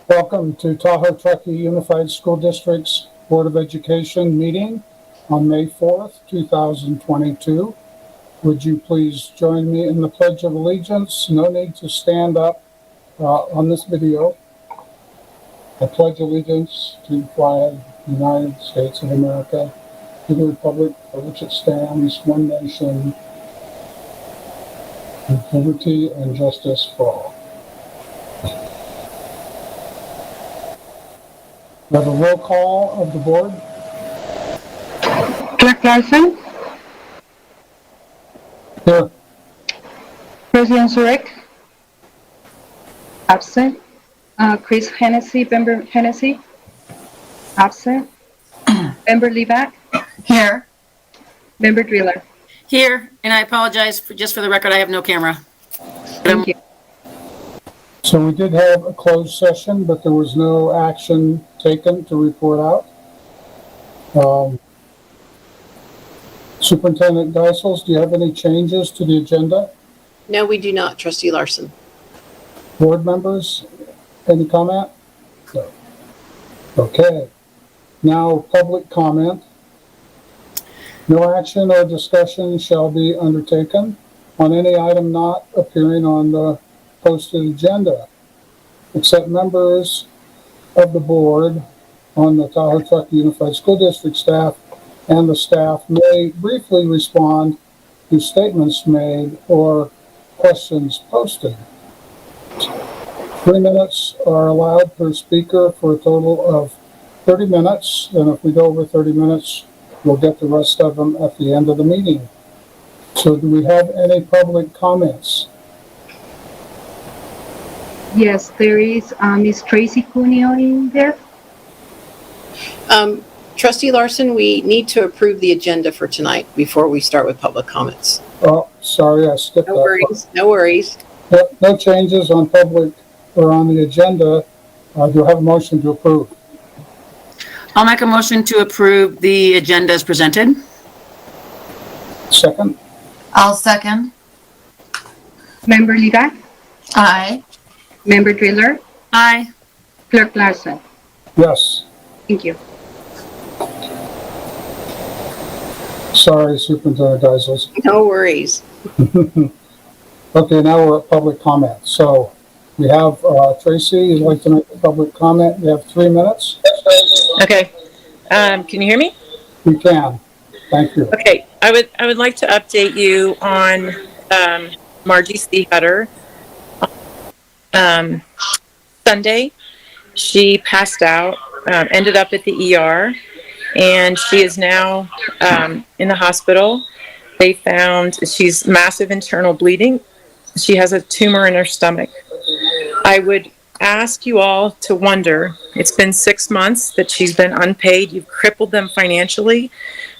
Welcome to Tahoe Truckee Unified School District's Board of Education meeting on May 4th, 2022. Would you please join me in the Pledge of Allegiance? No need to stand up on this video. I pledge allegiance to the flag of the United States of America, to the republic for which it stands, one nation, with liberty and justice for all. We have a roll call of the board. Clerk Larson, Here. President Zurek, absent. Chris Hennessy, Member Hennessy, absent. Member Levac, Here. Member Driller. Here, and I apologize just for the record, I have no camera. Thank you. So we did have a closed session, but there was no action taken to report out. Superintendent Geisels, do you have any changes to the agenda? No, we do not, Trustee Larson. Board members, any comment? No. Okay. Now, public comment. No action or discussion shall be undertaken on any item not appearing on the posted agenda, except members of the board on the Tahoe Truckee Unified School District staff and the staff may briefly respond to statements made or questions posted. 3 minutes are allowed per speaker for a total of 30 minutes, and if we go over 30 minutes, we'll get the rest of them at the end of the meeting. So do we have any public comments? Yes, there is Miss Tracy Cuneo in there. Trustee Larson, we need to approve the agenda for tonight before we start with public comments. Oh, sorry, I skipped No that. worries, no worries. No changes on public or on the agenda. Do I have a motion to approve? I'll make a motion to approve the agenda as presented. Second? I'll second. Member Levac, Aye. Member Driller, Aye. Clerk Larson. Yes. Thank you. Sorry, Superintendent Geisels. No worries. Okay, now we're at public comment. So we have Tracy, you'd like to make a public comment. You have 3 minutes. Okay. Can you hear me? You can. Thank you. Okay. I would like to update you on Margie C. Hutter. Sunday, she passed out, ended up at the ER, and she is now in the hospital. They found she's massive internal bleeding. She has a tumor in her stomach. I would ask you all to wonder, it's been 6 months that she's been unpaid. You've crippled them financially.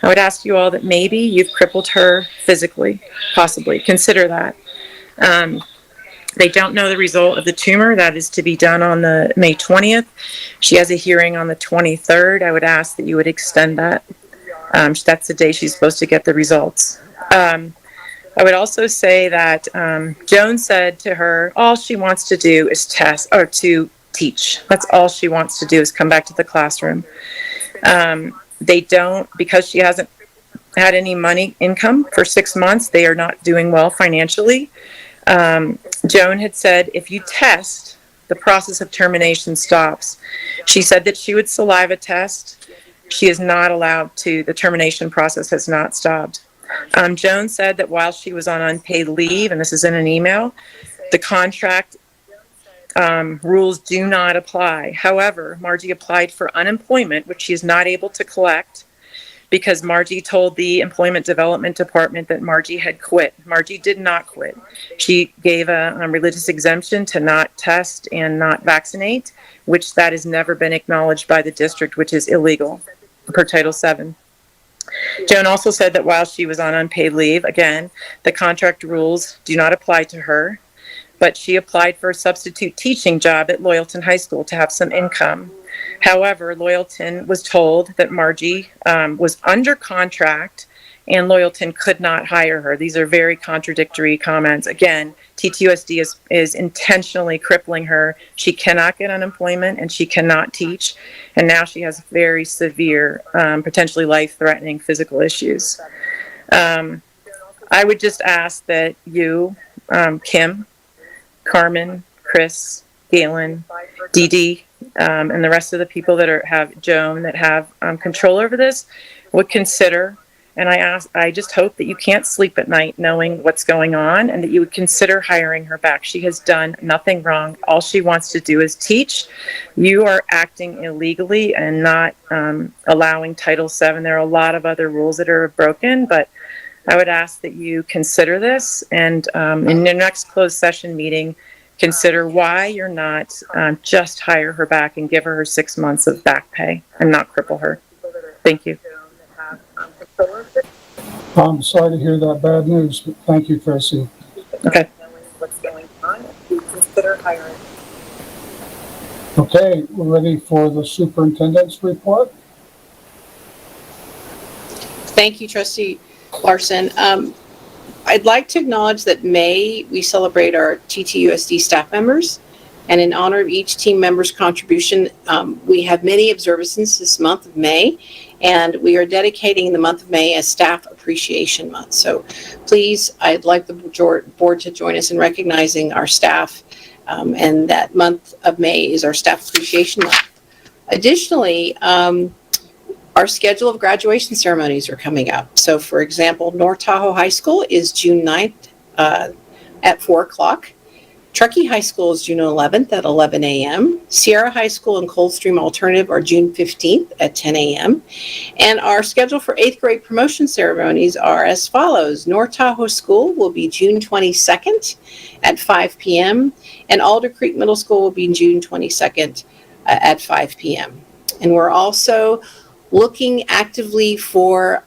I would ask you all that maybe you've crippled her physically, possibly. Consider that. They don't know the result of the tumor. That is to be done on the May 20th. She has a hearing on the 23rd. I would ask that you would extend that. That's the day she's supposed to get the results. I would also say that Joan said to her, all she wants to do is test or to teach. That's all she wants to do is come back to the classroom. They don't, because she hasn't had any income for 6 months, they are not doing well financially. Joan had said, if you test, the process of termination stops. She said that she would saliva test. She is not allowed to. The termination process has not stopped. Joan said that while she was on unpaid leave, and this is in an email, the contract rules do not apply. However, Margie applied for unemployment, which she is not able to collect because Margie told the Employment Development Department that Margie had quit. Margie did not quit. She gave a religious exemption to not test and not vaccinate, which that has never been acknowledged by the district, which is illegal per Title VII. Joan also said that while she was on unpaid leave, again, the contract rules do not apply to her, but she applied for a substitute teaching job at Loyalton High School to have some income. However, Loyalton was told that Margie was under contract and Loyalton could not hire her. These are very contradictory comments. Again, TTUSD is intentionally crippling her. She cannot get unemployment and she cannot teach. And now she has very severe, potentially life-threatening physical issues. I would just ask that you, Kim, Carmen, Chris, Galen, Dee Dee, and the rest of the people that have Joan that have control over this would consider. And I just hope that you can't sleep at night knowing what's going on and that you would consider hiring her back. She has done nothing wrong. All she wants to do is teach. You are acting illegally and not allowing Title VII. There are a lot of other rules that are broken, but I would ask that you consider this and in your next closed session meeting, consider why you're not just hire her back and give her 6 months of back pay and not cripple her. Thank you. I'm sorry to hear that bad news, but thank you, Tracy. Okay. Okay, we're ready for the superintendent's report. Thank you, Trustee Larson. I'd like to acknowledge that May, we celebrate our TTUSD staff members. And in honor of each team member's contribution, we have many observances this month of May, and we are dedicating the month of May as Staff Appreciation Month. So please, I'd like the board to join us in recognizing our staff, and that month of May is our Staff Appreciation Month. Additionally, our schedule of graduation ceremonies are coming up. So for example, North Tahoe High School is June 9th at 4 o'clock. Truckee High School is June 11th at 11 a.m. Sierra High School and Coldstream Alternative are June 15th at 10 a.m. And our schedule for 8th grade promotion ceremonies are as follows. North Tahoe School will be June 22nd at 5 p.m. and Alder Creek Middle School will be June 22nd at 5 p.m. And we're also looking actively for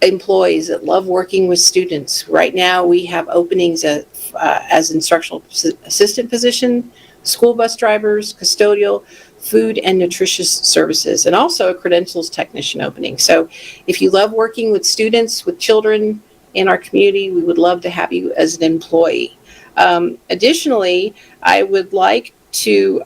employees that love working with students. Right now we have openings as instructional assistant position, school bus drivers, custodial, food and nutritious services, and also a credentials technician opening. So if you love working with students, with children in our community, we would love to have you as an employee. Additionally, I would like to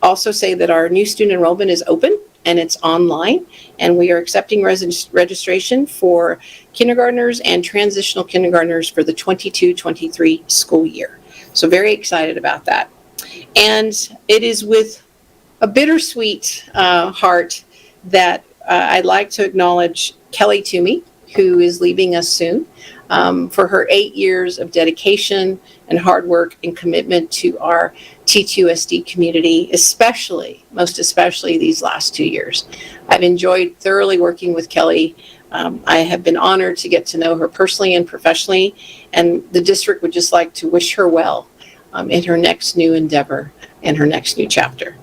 also say that our new student enrollment is open and it's online, and we are accepting registration for kindergartners and transitional kindergartners for the 22-23 school year. So very excited about that. And it is with a bittersweet heart that I'd like to acknowledge Kelly Toomey, who is leaving us soon, for her 8 years of dedication and hard work and commitment to our TTUSD community, most especially these last 2 years. I've enjoyed thoroughly working with Kelly. I have been honored to get to know her personally and professionally, and the district would just like to wish her well in her next new endeavor and her next new chapter.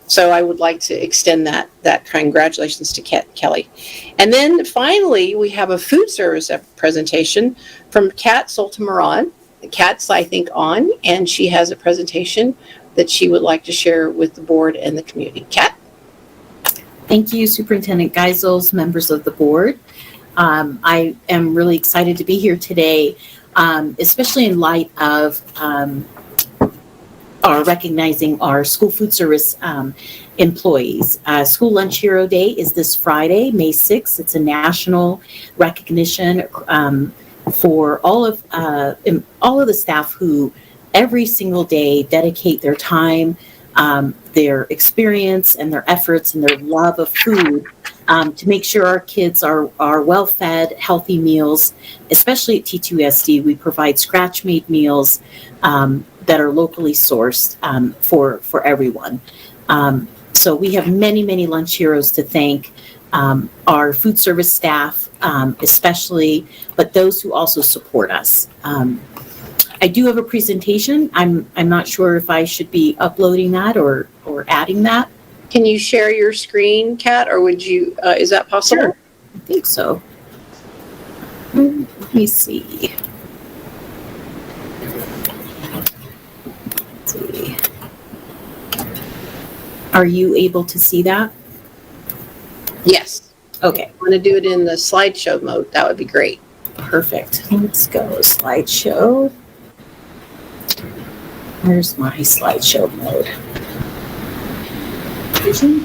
So I would like to extend that congratulations to Kelly. And then finally, we have a food service presentation from Kat Soltamaran. Kat's, I think, on, and she has a presentation that she would like to share with the board and the community. Kat? Thank you, Superintendent Geisels, members of the board. I am really excited to be here today, especially in light of our recognizing our school food service employees. School Lunch Hero Day is this Friday, May 6th. It's a national recognition for all of the staff who every single day dedicate their time, their experience and their efforts and their love of food to make sure our kids are well-fed, healthy meals. Especially at TTUSD, we provide scratch-made meals that are locally sourced for everyone. So we have many, many lunch heroes to thank. Our food service staff, especially, but those who also support us. I do have a presentation. I'm not sure if I should be uploading that or adding that. Can you share your screen, Kat, or would you, is that possible? Sure. I think so. Let me see. Let's see. Are you able to see that? Yes. Okay, Want to do it in the slideshow mode? That would be great. perfect. Let's go slideshow. Where's my slideshow mode?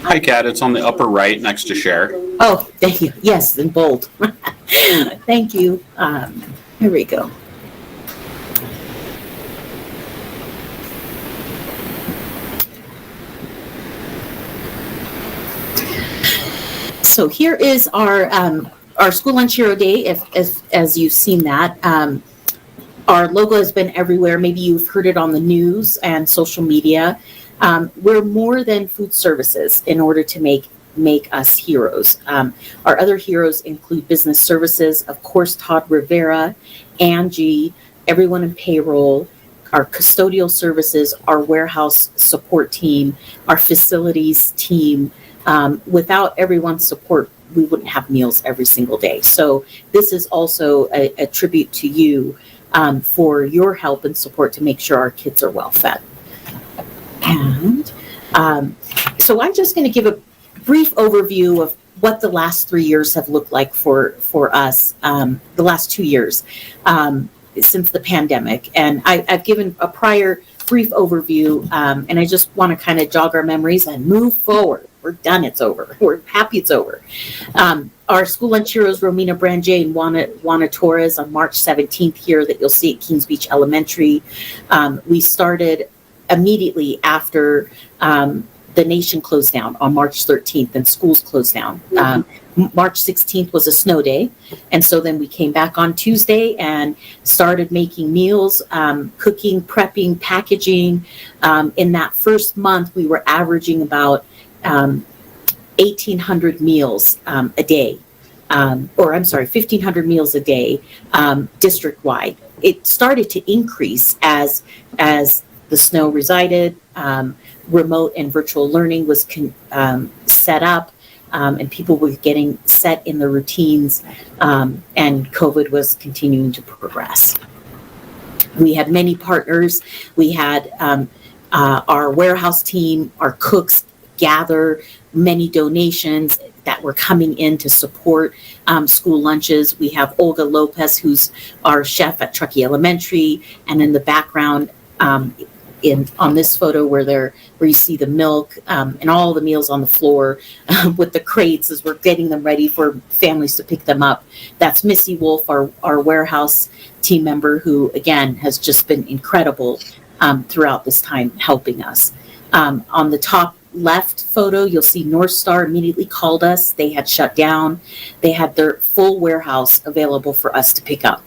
Hi, Kat. It's on the upper right next to share. Oh, thank you. Yes, in bold. Thank you. Here we go. So here is our school lunch hero day. If as you've seen that, our logo has been everywhere. Maybe you've heard it on the news and social media. We're more than food services in order to make us heroes. Our other heroes include business services, of course, Todd Rivera, Angie, everyone in payroll, our custodial services, our warehouse support team, our facilities team. Without everyone's support, we wouldn't have meals every single day. So this is also a tribute to you for your help and support to make sure our kids are well fed. And so I'm just going to give a brief overview of what the last 3 years have looked like for us, the last 2 years since the pandemic. And I've given a prior brief overview, and I just want to kind of jog our memories and move forward. We're done. It's over. We're happy it's over. Our school lunch heroes, Romina Branjay and Juana Torres, on March 17th here that you'll see at Kings Beach Elementary. We started immediately after the nation closed down on March 13th and schools closed down. March 16th was a snow day. And so then we came back on Tuesday and started making meals, cooking, prepping, packaging. In that first month, we were averaging about 1,800 meals a day. 1,500 meals a day district-wide. It started to increase as the snow resided, remote and virtual learning was set up, and people were getting set in the routines, and COVID was continuing to progress. We had many partners. We had our warehouse team, our cooks gather many donations that were coming in to support school lunches. We have Olga Lopez, who's our chef at Truckee Elementary, and in the background, on this photo where you see the milk and all the meals on the floor with the crates as we're getting them ready for families to pick them up. That's Missy Wolf, our warehouse team member, who again has just been incredible throughout this time helping us. On the top left photo, you'll see North Star immediately called us. They had shut down. They had their full warehouse available for us to pick up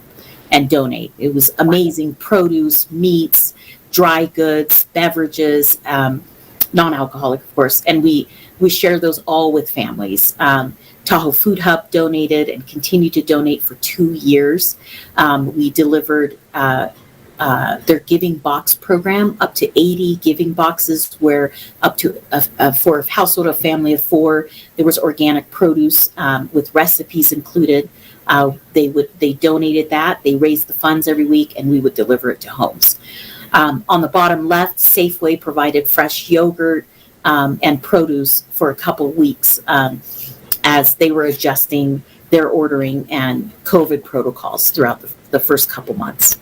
and donate. It was amazing. Produce, meats, dry goods, beverages, non-alcoholic, of course, and we share those all with families. Tahoe Food Hub donated and continued to donate for 2 years. We delivered their giving box program, up to 80 giving boxes, where up to for a household, a family of 4, there was organic produce with recipes included. They donated that. They raised the funds every week, and we would deliver it to homes. On the bottom left, Safeway provided fresh yogurt and produce for a couple weeks as they were adjusting their ordering and COVID protocols throughout the first couple months.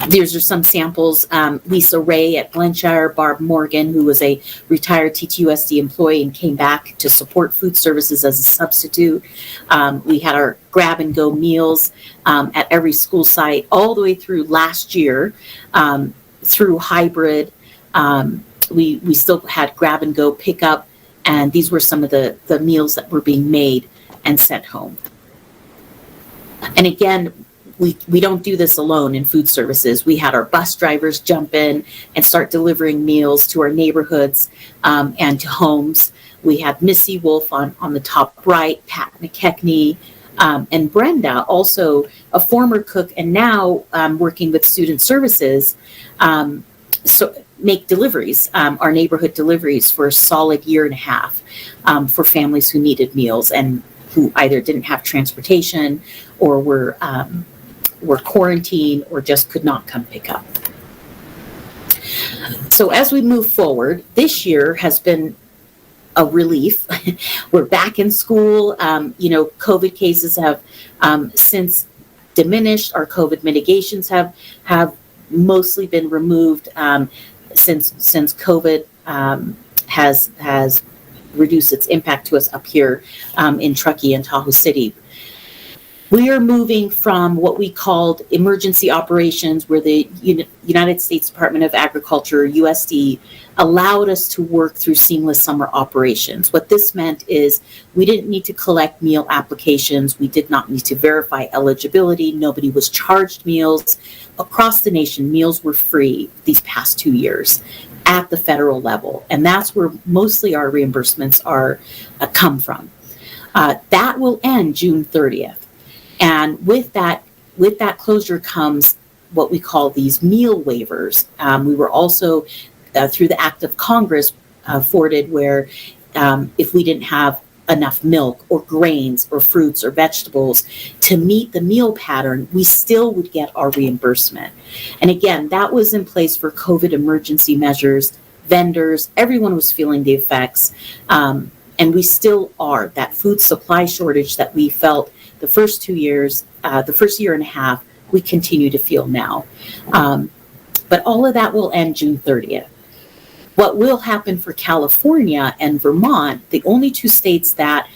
These are some samples. Lisa Ray at Glenshire, Barb Morgan, who was a retired TTUSD employee and came back to support food services as a substitute. We had our grab and go meals at every school site all the way through last year, through hybrid. We still had grab and go pickup, and these were some of the meals that were being made and sent home. And again, we don't do this alone in food services. We had our bus drivers jump in and start delivering meals to our neighborhoods and to homes. We had Missy Wolf on the top right, Pat McKechnie, and Brenda, also a former cook and now working with student services, so make deliveries, our neighborhood deliveries, for a solid year and a half for families who needed meals and who either didn't have transportation or were quarantined or just could not come pick up. So as we move forward, this year has been a relief. We're back in school. COVID cases have since diminished. Our COVID mitigations have mostly been removed since COVID has reduced its impact to us up here in Truckee and Tahoe City. We are moving from what we called emergency operations, where the United States Department of Agriculture, USD, allowed us to work through seamless summer operations. What this meant is we didn't need to collect meal applications. We did not need to verify eligibility. Nobody was charged meals. Across the nation, meals were free these past 2 years at the federal level. And that's where mostly our reimbursements are come from. That will end June 30th. And with that closure comes what we call these meal waivers. We were also, through the act of Congress, afforded where if we didn't have enough milk or grains or fruits or vegetables to meet the meal pattern, we still would get our reimbursement. And again, that was in place for COVID emergency measures. Vendors, everyone was feeling the effects. And we still are. That food supply shortage that we felt the first 2 years, the first year and a half, we continue to feel now. But all of that will end June 30th. What will happen for California and Vermont, the only two states that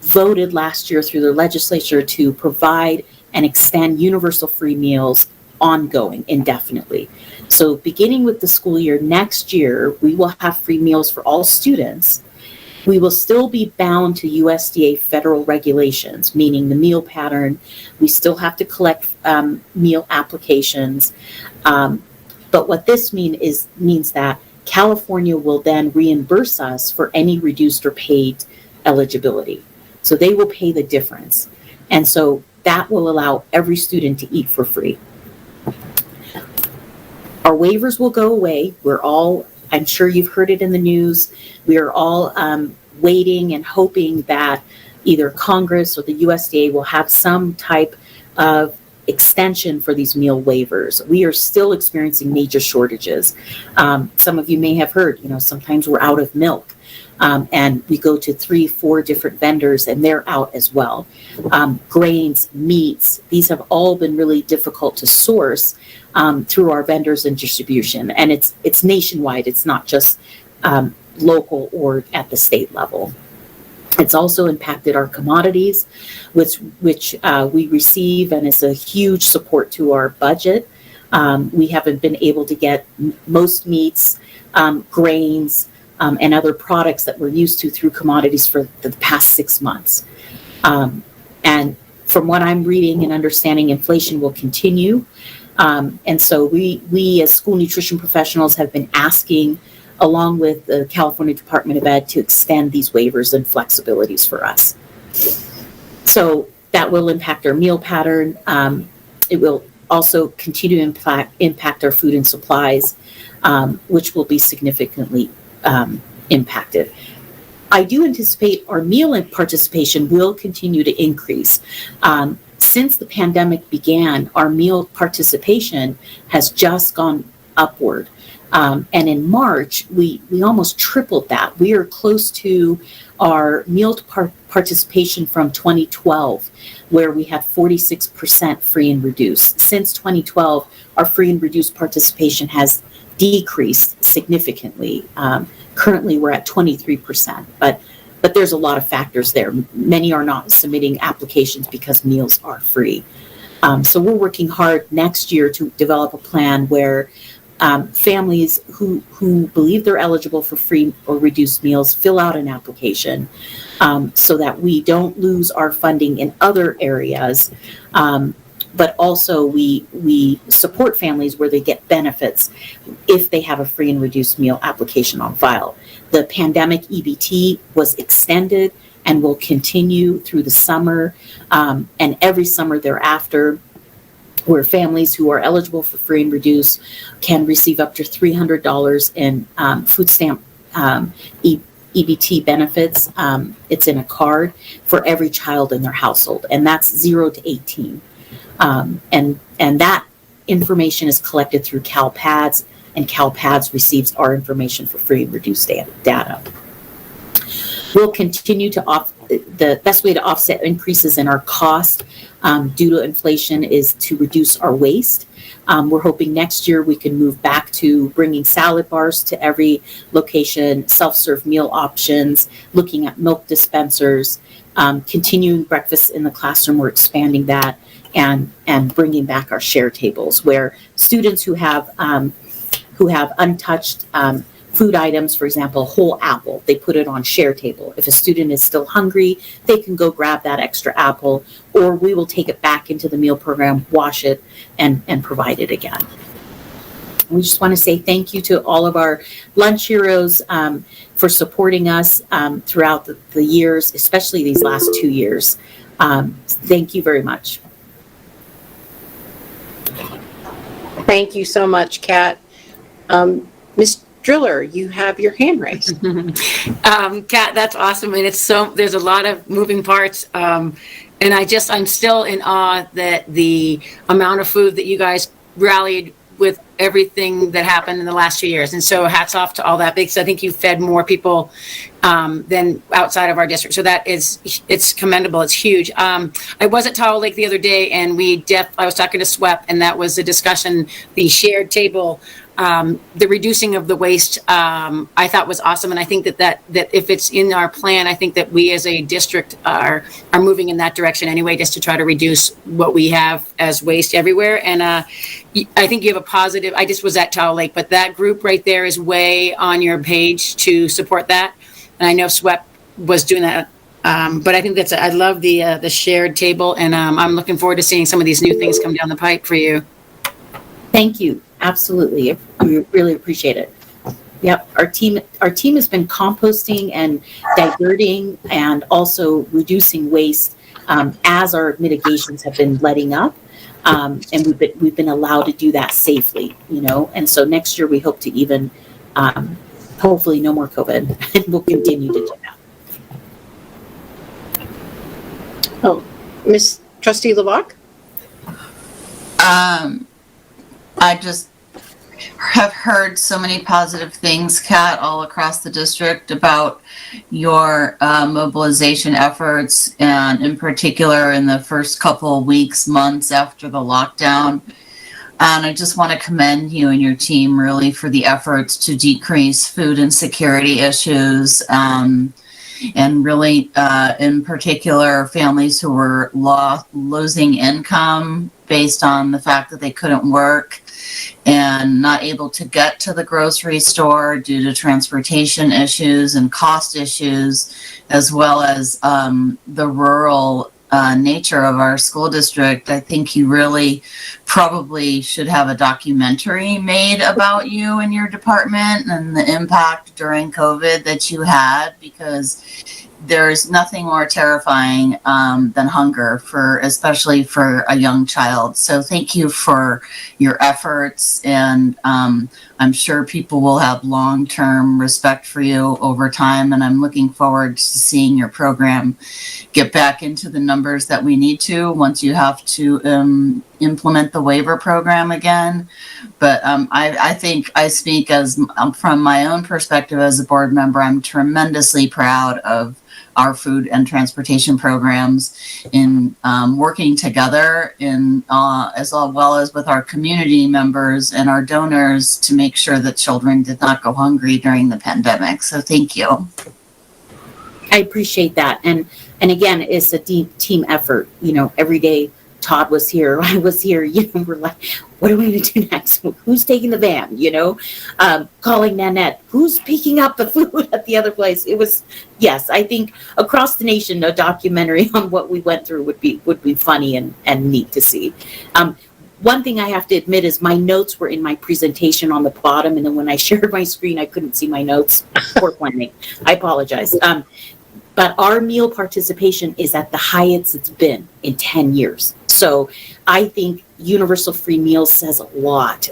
voted last year through their legislature to provide and extend universal free meals ongoing indefinitely. So beginning with the school year next year, we will have free meals for all students. We will still be bound to USDA federal regulations, meaning the meal pattern. We still have to collect meal applications. But what this means that California will then reimburse us for any reduced or paid eligibility. So they will pay the difference. And so that will allow every student to eat for free. Our waivers will go away. I'm sure you've heard it in the news. We are all waiting and hoping that either Congress or the USDA will have some type of extension for these meal waivers. We are still experiencing major shortages. Some of you may have heard, sometimes we're out of milk. And we go to 3-4 different vendors and they're out as well. Grains, meats, these have all been really difficult to source through our vendors and distribution. And it's nationwide. It's not just local or at the state level. It's also impacted our commodities, which we receive, and it's a huge support to our budget. We haven't been able to get most meats, grains, and other products that we're used to through commodities for the past 6 months. And from what I'm reading and understanding, inflation will continue. And so we as school nutrition professionals have been asking, along with the California Department of Ed, to extend these waivers and flexibilities for us. So that will impact our meal pattern. It will also continue to impact our food and supplies, which will be significantly impacted. I do anticipate our meal participation will continue to increase. Since the pandemic began, our meal participation has just gone upward. And in March, we almost tripled that. We are close to our meal participation from 2012, where we had 46% free and reduced. Since 2012, our free and reduced participation has decreased significantly. Currently, we're at 23%, but there's a lot of factors there. Many are not submitting applications because meals are free. So we're working hard next year to develop a plan where families who believe they're eligible for free or reduced meals fill out an application so that we don't lose our funding in other areas, but also we support families where they get benefits if they have a free and reduced meal application on file. The pandemic EBT was extended and will continue through the summer and every summer thereafter, where families who are eligible for free and reduced can receive up to $300 in food stamp EBT benefits. It's in a card for every child in their household, and that's 0 to 18. And that information is collected through CalPADS, and CalPADS receives our information for free and reduced data. We'll continue to the best way to offset increases in our cost due to inflation is to reduce our waste. We're hoping next year we can move back to bringing salad bars to every location, self-serve meal options, looking at milk dispensers, continuing breakfast in the classroom. We're expanding that and bringing back our share tables where students who have untouched food items, for example, whole apple, they put it on share table. If a student is still hungry, they can go grab that extra apple, or we will take it back into the meal program, wash it, and provide it again. We just want to say thank you to all of our lunch heroes for supporting us throughout the years, especially these last 2 years. Thank you very much. Thank you so much, Kat. Ms. Driller, you have your hand raised. Kat, that's awesome. And there's a lot of moving parts. And I'm still in awe that the amount of food that you guys rallied with everything that happened in the last 2 years. And so hats off to all that, because I think you fed more people than outside of our district. So it's commendable. It's huge. I was at Towel Lake the other day, and I was talking to SWEP, and that was a discussion, the shared table, the reducing of the waste, I thought was awesome. And I think that if it's in our plan, I think that we as a district are moving in that direction anyway, just to try to reduce what we have as waste everywhere. And I think you have a positive, I just was at Towel Lake, but that group right there is way on your page to support that. And I know SWEP was doing that. But I think I love the shared table, and I'm looking forward to seeing some of these new things come down the pipe for you. Thank you. Absolutely. We really appreciate it. Yep. Our team has been composting and diverting and also reducing waste as our mitigations have been letting up. And we've been allowed to do that safely, and so next year we hope to even hopefully no more COVID, and we'll continue to do that. Oh, Ms. Trustee LeVac? I just have heard so many positive things, Kat, all across the district about your mobilization efforts, and in particular in the first couple of weeks, months after the lockdown. And I just want to commend you and your team really for the efforts to decrease food insecurity issues, and really in particular families who were losing income based on the fact that they couldn't work and not able to get to the grocery store due to transportation issues and cost issues, as well as the rural nature of our school district. I think you really probably should have a documentary made about you and your department and the impact during COVID that you had, because there's nothing more terrifying than hunger, especially for a young child. So thank you for your efforts, and I'm sure people will have long-term respect for you over time, and I'm looking forward to seeing your program get back into the numbers that we need to once you have to implement the waiver program again. But I think I speak from my own perspective as a board member. I'm tremendously proud of our food and transportation programs in working together as well as with our community members and our donors to make sure that children did not go hungry during the pandemic. So thank you. I appreciate that. And again, it's a deep team effort. Every day Todd was here, I was here, we're like, what are we going to do next? Who's taking the van? Calling Nanette, who's picking up the food at the other place? It was, yes, I think across the nation, a documentary on what we went through would be funny and neat to see. One thing I have to admit is my notes were in my presentation on the bottom, and then when I shared my screen, I couldn't see my notes. Poor planning. I apologize. But our meal participation is at the highest it's been in 10 years. So I think universal free meals says a lot,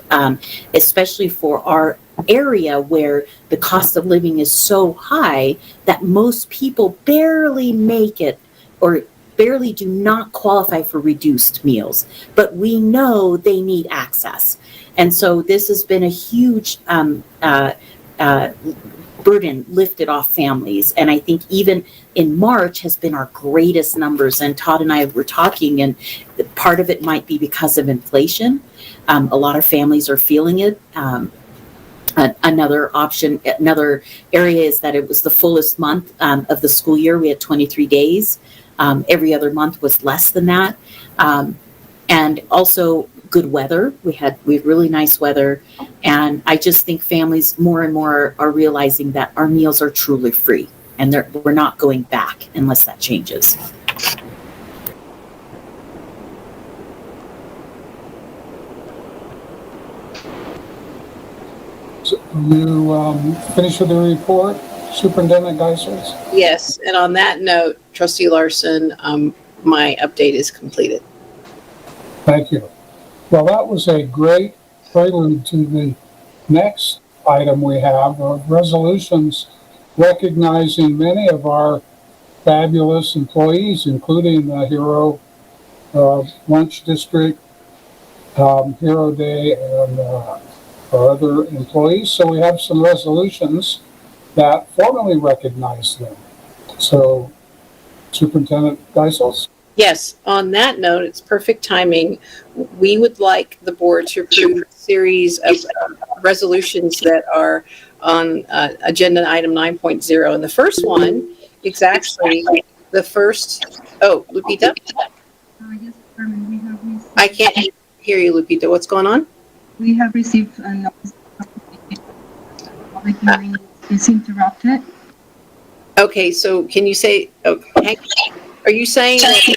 especially for our area where the cost of living is so high that most people barely make it or barely do not qualify for reduced meals. But we know they need access. And so this has been a huge burden lifted off families. And I think even in March has been our greatest numbers. And Todd and I were talking, and part of it might be because of inflation. A lot of families are feeling it. Another area is that it was the fullest month of the school year. We had 23 days. Every other month was less than that. And also good weather. We had really nice weather. And I just think families more and more are realizing that our meals are truly free, and we're not going back unless that changes. So you finished with the report, Superintendent Geisels? Yes, and on that note, Trustee Larson, my update is completed. Thank you. Well, that was a great prelude to the next item we have of resolutions recognizing many of our fabulous employees, including the Hero Lunch District, Hero Day, and our other employees. So we have some resolutions that formally recognize them. So, Superintendent Geisels? Yes, on that note, it's perfect timing. We would like the board to approve a series of resolutions that are on agenda item 9.0. And the first one is actually the first, oh, Lupita? Yes, Chairman, we have received. I can't hear you, Lupita. What's going on? We have received a notice of public hearing is interrupted. Okay, so can you say, okay, are you saying, say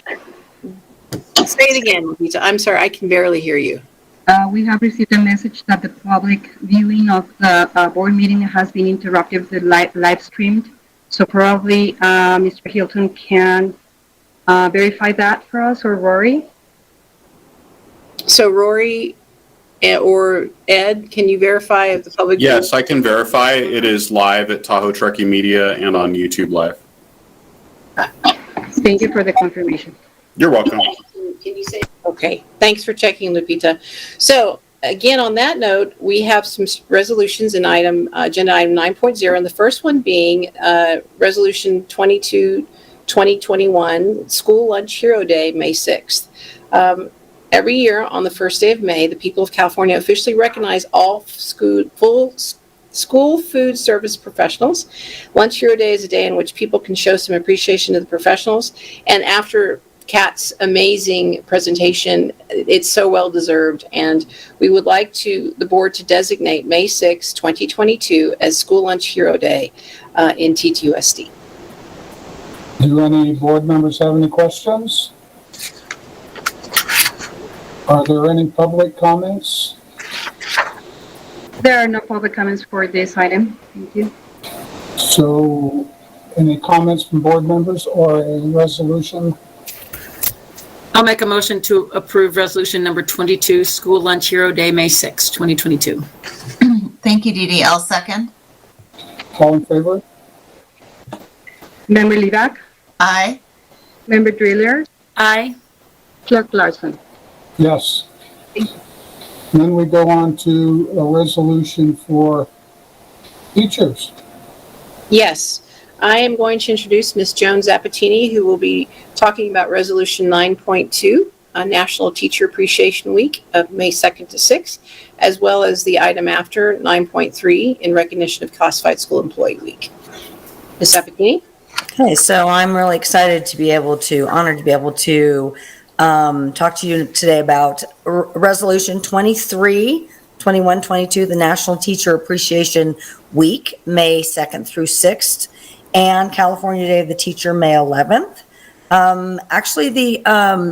it again, Lupita. I'm sorry, I can barely hear you. We have received a message that the public viewing of the board meeting has been interrupted, the live streamed. So probably Mr. Hilton can verify that for us, or Rory. So Rory or Ed, can you verify if the public? Yes, I can verify. It is live at Tahoe Truckee Media and on YouTube Live. Thank you for the confirmation. You're welcome. Can you say? Okay, thanks for checking, Lupita. So again, on that note, we have some resolutions in agenda item 9.0, and the first one being resolution 22-2021, School Lunch Hero Day, May 6th. Every year on the first day of May, the people of California officially recognize all school food service professionals. Lunch Hero Day is a day in which people can show some appreciation to the professionals. And after Kat's amazing presentation, it's so well deserved. And we would like the board to designate May 6, 2022 as School Lunch Hero Day in TTUSD. Do any board members have any questions? Are there any public comments? There are no public comments for this item. Thank you. So, any comments from board members or a resolution? I'll make a motion to approve resolution number 22, School Lunch Hero Day, May 6, 2022. Thank you, Dee Dee. I'll second. All in favor? Member Lidak, Aye. Member Driller, Aye. Clerk Larson. Yes. Then we go on to a resolution for teachers. Yes, I am going to introduce Ms. Joan Zapatini, who will be talking about Resolution 9.2, National Teacher Appreciation Week of May 2nd to 6th, as well as the item after 9.3 in recognition of Classified School Employee Week. Ms. Zapatini? Okay, so I'm really excited to be able to, honored to be able to talk to you today about Resolution 23, 21, 22, the National Teacher Appreciation Week, May 2nd through 6th, and California Day of the Teacher, May 11th. Actually, the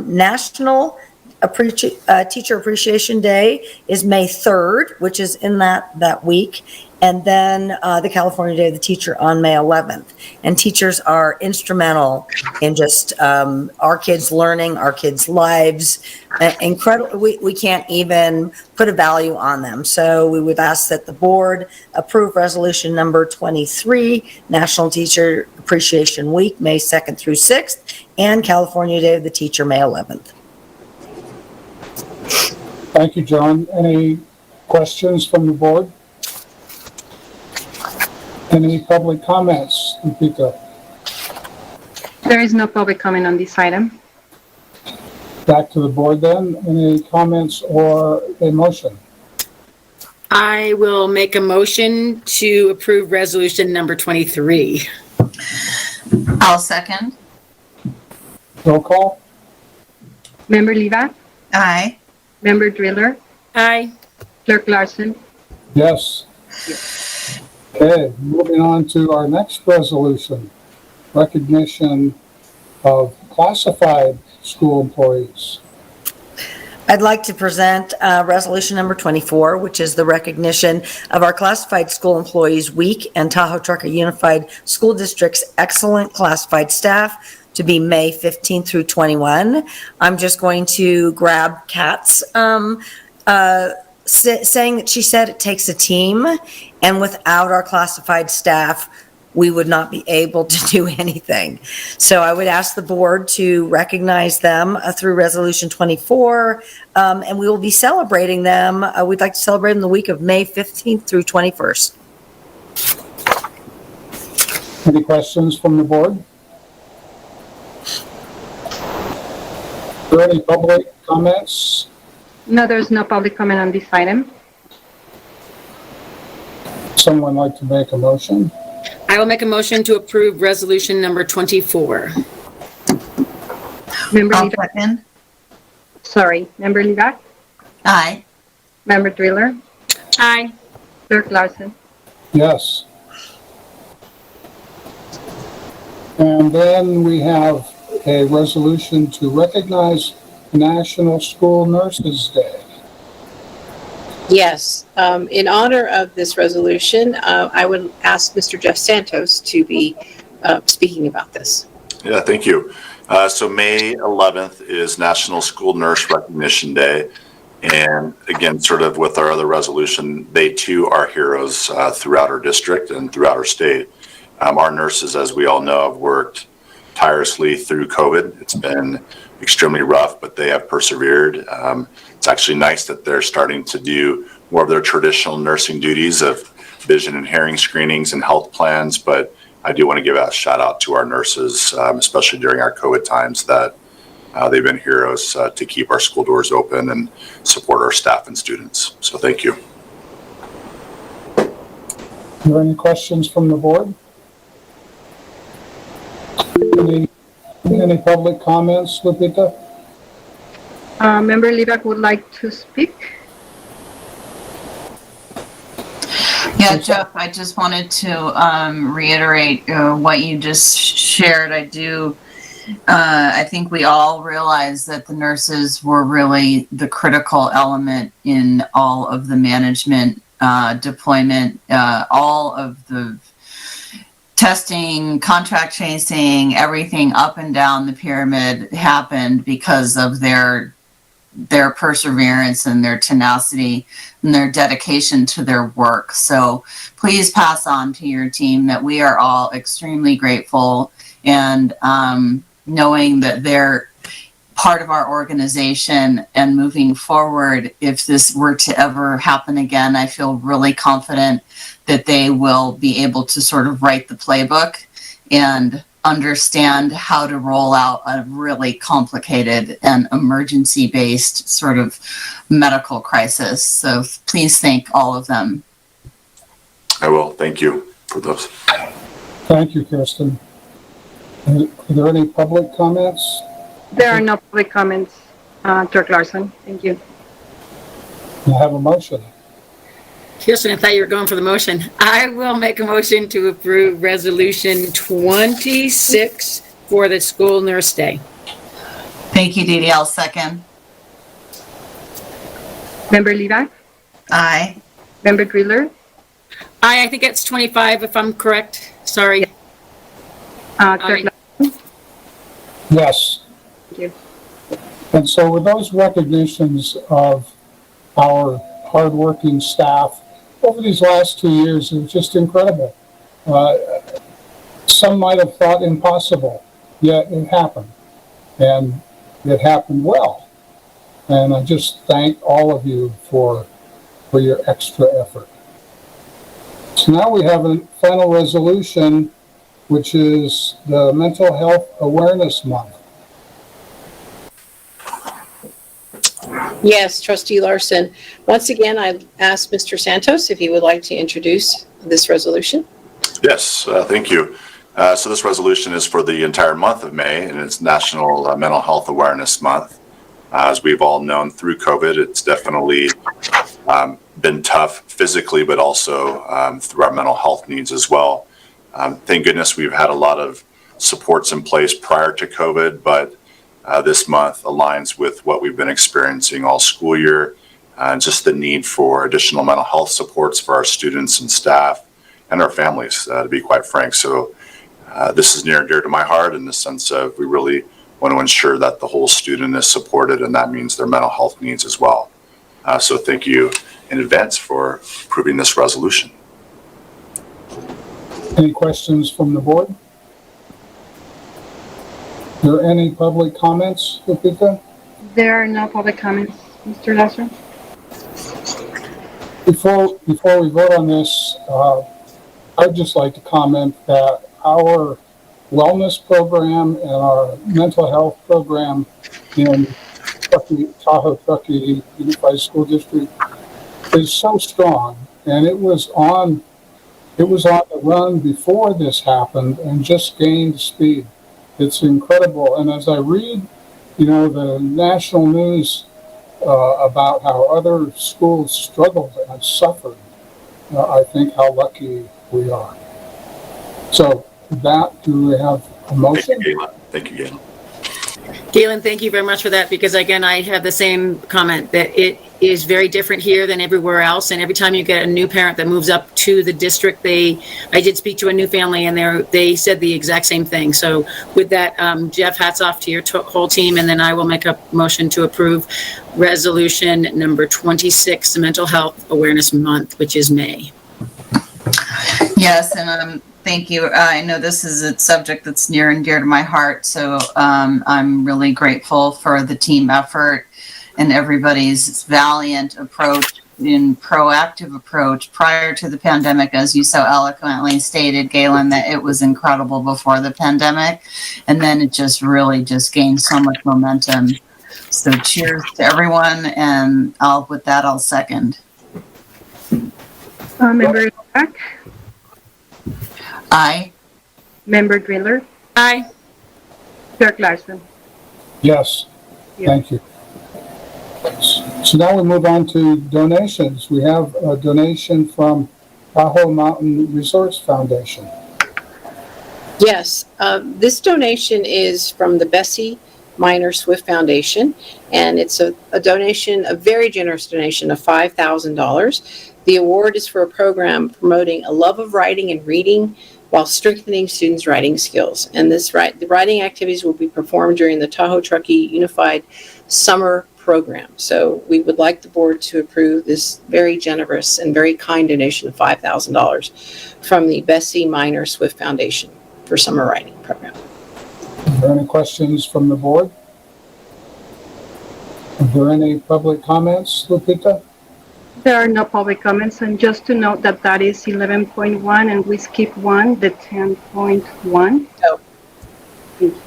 National Teacher Appreciation Day is May 3rd, which is in that week, and then the California Day of the Teacher on May 11th. And teachers are instrumental in just our kids' learning, our kids' lives. Incredible. We can't even put a value on them. So we would ask that the board approve resolution number 23, National Teacher Appreciation Week, May 2nd through 6th, and California Day of the Teacher, May 11th. Thank you, John. Any questions from the board? Any public comments, Lupita? There is no public comment on this item. Back to the board then. Any comments or a motion? I will make a motion to approve resolution number 23. I'll second. Roll call? Member Levac, Aye. Member Driller, Aye. Clerk Larson. Yes. Okay, moving on to our next resolution. Recognition of classified school employees. I'd like to present resolution number 24, which is the recognition of our classified school employees week and Tahoe Trucker Unified School District's excellent classified staff to be May 15th through 21. I'm just going to grab Kat's saying that she said it takes a team, and without our classified staff, we would not be able to do anything. So I would ask the board to recognize them through Resolution 24, and we will be celebrating them. We'd like to celebrate them the week of May 15th through 21st. Any questions from the board? Are there any public comments? No, there's no public comment on this item. Someone like to make a motion? I will make a motion to approve resolution number 24. Member I'll Levac, second. sorry, Member Levac, Aye. Member Driller, Aye. Clerk Larson. Yes. And then we have a resolution to recognize National School Nurses Day. Yes, in honor of this resolution, I would ask Mr. Jeff Santos to be speaking about this. Yeah, thank you. So May 11th is National School Nurse Recognition Day. And again, sort of with our other resolution, they too are heroes throughout our district and throughout our state. Our nurses, as we all know, have worked tirelessly through COVID. It's been extremely rough, but they have persevered. It's actually nice that they're starting to do more of their traditional nursing duties of vision and hearing screenings and health plans. But I do want to give a shout out to our nurses, especially during our COVID times, that they've been heroes to keep our school doors open and support our staff and students. So thank you. Are there any questions from the board? Any public comments, Lupita? Member Levac would like to speak. Yeah, Jeff, I just wanted to reiterate what you just shared. I think we all realize that the nurses were really the critical element in all of the management deployment, all of the testing, contract chasing, everything up and down the pyramid happened because of their perseverance and their tenacity and their dedication to their work. So please pass on to your team that we are all extremely grateful, and knowing that they're part of our organization and moving forward. If this were to ever happen again, I feel really confident that they will be able to sort of write the playbook and understand how to roll out a really complicated and emergency-based sort of medical crisis. So please thank all of them. I will. Thank you for those. Thank you, Kirsten. Are there any public comments? There are no public comments, Clerk Larson. Thank you. I have a motion. Kirsten, I thought you were going for the motion. I will make a motion to approve resolution 26 for the School Nurse Day. Thank you, Dee Dee. I'll second. Member Levac, Aye. Member Driller, I think it's 25 if I'm correct. Sorry. Clerk Larson. Yes. Thank you. And so with those recognitions of our hardworking staff over these last 2 years, it was just incredible. Some might have thought impossible, yet it happened. And it happened well. And I just thank all of you for your extra effort. So now we have a final resolution, which is the Mental Health Awareness Month. Yes, Trustee Larson. Once again, I asked Mr. Santos if he would like to introduce this resolution. Yes, thank you. So this resolution is for the entire month of May, and it's National Mental Health Awareness Month. As we've all known through COVID, it's definitely been tough physically, but also through our mental health needs as well. Thank goodness we've had a lot of supports in place prior to COVID, but this month aligns with what we've been experiencing all school year, and just the need for additional mental health supports for our students and staff and our families, to be quite frank. So this is near and dear to my heart in the sense of we really want to ensure that the whole student is supported, and that means their mental health needs as well. So thank you in advance for approving this resolution. Any questions from the board? Are there any public comments, Lupita? There are no public comments, Mr. Lasser. Before we vote on this, I'd just like to comment that our wellness program and our mental health program in Tahoe Truckee Unified School District is so strong, and it was on the run before this happened and just gained speed. It's incredible. And as I read, the national news about how other schools struggled and suffered, I think how lucky we are. So with that, do we have a motion? Thank you, Galen. Galen, thank you very much for that, because again, I have the same comment that it is very different here than everywhere else. And every time you get a new parent that moves up to the district, I did speak to a new family and they said the exact same thing. So with that, Jeff, hats off to your whole team. And then I will make a motion to approve resolution number 26, Mental Health Awareness Month, which is May. Yes, and thank you. I know this is a subject that's near and dear to my heart, so I'm really grateful for the team effort and everybody's valiant approach and proactive approach prior to the pandemic. As you so eloquently stated, Galen, that it was incredible before the pandemic, and then it just really gained so much momentum. So cheers to everyone, and with that, I'll second. Member Black, Aye. Member Driller, Aye. Clerk Larson. Yes, thank you. So now we move on to donations. We have a donation from Tahoe Mountain Resorts Foundation. Yes, this donation is from the Bessie Minor Swift Foundation, and it's a donation, a very generous donation of $5,000. The award is for a program promoting a love of writing and reading while strengthening students' writing skills. And the writing activities will be performed during the Tahoe Truckee Unified Summer Program. So we would like the board to approve this very generous and very kind donation of $5,000 from the Bessie Minor Swift Foundation for summer writing program. Are there any questions from the board? Are there any public comments, Lupita? There are no public comments, and just to note that that is 11.1, and we skip one, the 10.1. Oh. Thank you.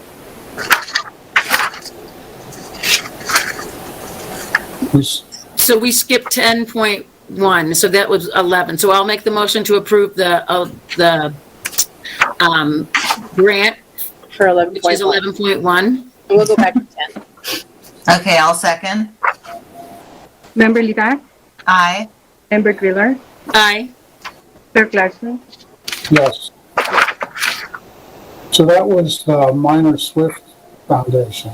So we skipped 10.1, so that was 11. So I'll make the motion to approve the grant, For 11.1. which is 11.1. And we'll go back to 10. Okay, I'll second. Member Lidak, Aye. Member Driller, Aye. Clerk Larson. Yes. So that was the Minor Swift Foundation.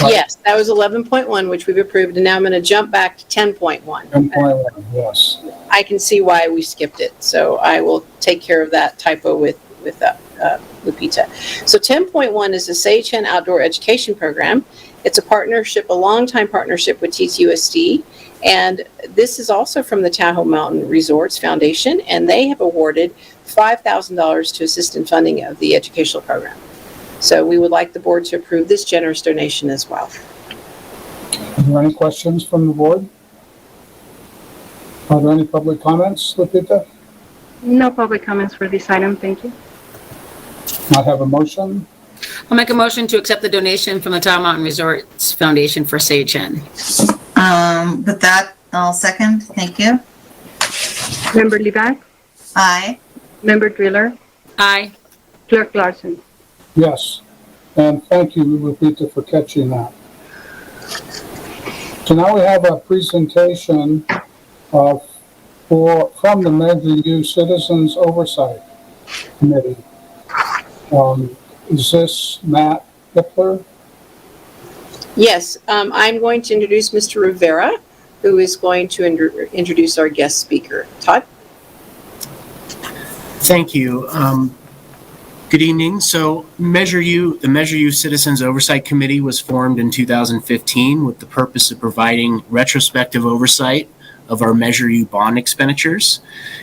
Right. Yes, that was 11.1, which we've approved, and now I'm going to jump back to 10.1. 10.1, yes. I can see why we skipped it, so I will take care of that typo with Lupita. So 10.1 is the Seichen Outdoor Education Program. It's a partnership, a longtime partnership with TTUSD, and this is also from the Tahoe Mountain Resorts Foundation, and they have awarded $5,000 to assist in funding of the educational program. So we would like the board to approve this generous donation as well. Are there any questions from the board? Are there any public comments, Lupita? No public comments for this item, thank you. I have a motion. I'll make a motion to accept the donation from the Tile Mountain Resorts Foundation for Sage Hen. With that, I'll second. Thank you. Member Levac, Aye. Member Driller, Aye. Clerk Larson. Yes. And thank you, Lupita, for catching that. So now we have a presentation from the Measure U Citizens Oversight Committee. Is this Matt Hippler? Yes, I'm going to introduce Mr. Rivera, who is going to introduce our guest speaker. Todd? Thank you. Good evening. So the Measure U Citizens Oversight Committee was formed in 2015 with the purpose of providing retrospective oversight of our Measure U bond expenditures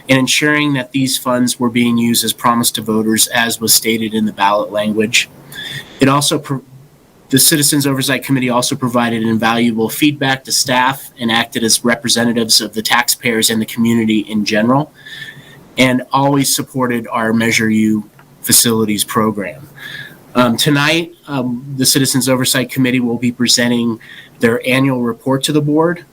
and ensuring that these funds were being used as promised to voters, as was stated in the ballot language. The Citizens Oversight Committee also provided invaluable feedback to staff and acted as representatives of the taxpayers and the community in general, and always supported our Measure U facilities program. Tonight, the Citizens Oversight Committee will be presenting their annual report to the board.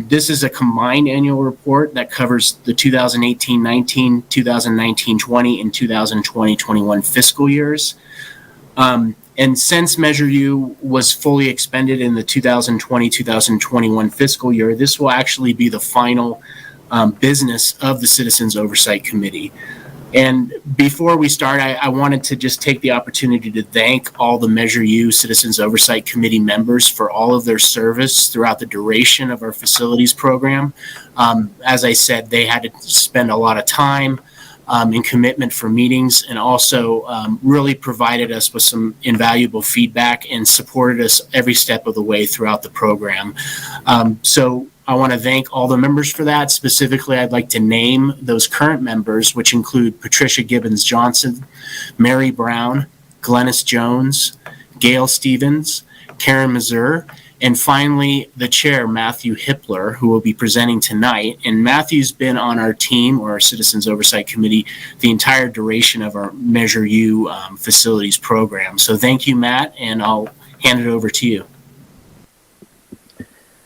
This is a combined annual report that covers the 2018-19, 2019-20, and 2020-21 fiscal years. And since Measure U was fully expended in the 2020-2021 fiscal year, this will actually be the final business of the Citizens Oversight Committee. And before we start, I wanted to just take the opportunity to thank all the Measure U Citizens Oversight Committee members for all of their service throughout the duration of our facilities program. As I said, they had to spend a lot of time and commitment for meetings, and also really provided us with some invaluable feedback and supported us every step of the way throughout the program. So I want to thank all the members for that. Specifically, I'd like to name those current members, which include Patricia Gibbons Johnson, Mary Brown, Glennis Jones, Gail Stevens, Karen Mazur, and finally the chair, Matthew Hippler, who will be presenting tonight. And Matthew's been on our team, or our Citizens Oversight Committee, the entire duration of our Measure U facilities program. So thank you, Matt, and I'll hand it over to you.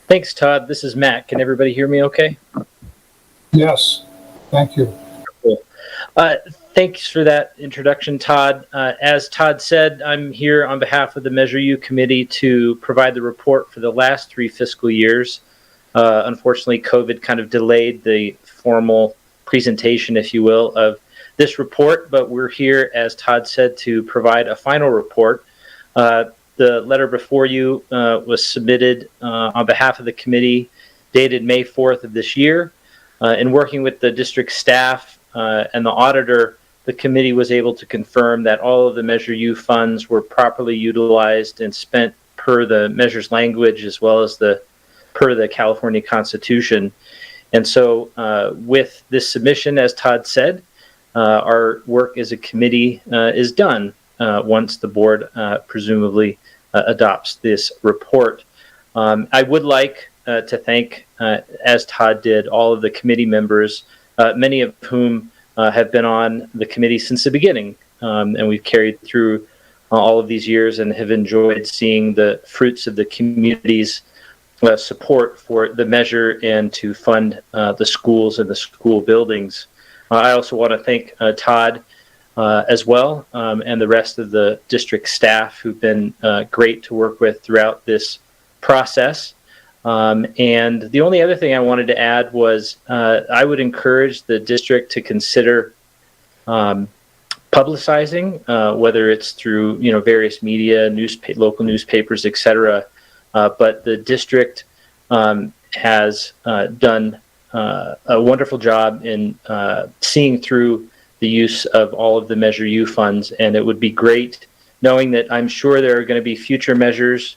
Thanks, Todd. This is Matt. Can everybody hear me okay? Yes. Thank you. Cool. Thanks for that introduction, Todd. As Todd said, I'm here on behalf of the Measure U Committee to provide the report for the last 3 fiscal years. Unfortunately, COVID kind of delayed the formal presentation, if you will, of this report, but we're here, as Todd said, to provide a final report. The letter before you was submitted on behalf of the committee, dated May 4th of this year. In working with the district staff and the auditor, the committee was able to confirm that all of the Measure U funds were properly utilized and spent per the measure's language, as well as per the California Constitution. And so with this submission, as Todd said, our work as a committee is done once the board presumably adopts this report. I would like to thank, as Todd did, all of the committee members, many of whom have been on the committee since the beginning, and we've carried through all of these years and have enjoyed seeing the fruits of the community's support for the measure and to fund the schools and the school buildings. I also want to thank Todd as well, and the rest of the district staff who've been great to work with throughout this process. And the only other thing I wanted to add was I would encourage the district to consider publicizing, whether it's through various media, local newspapers, etc. But the district has done a wonderful job in seeing through the use of all of the Measure U funds, and it would be great knowing that I'm sure there are going to be future measures.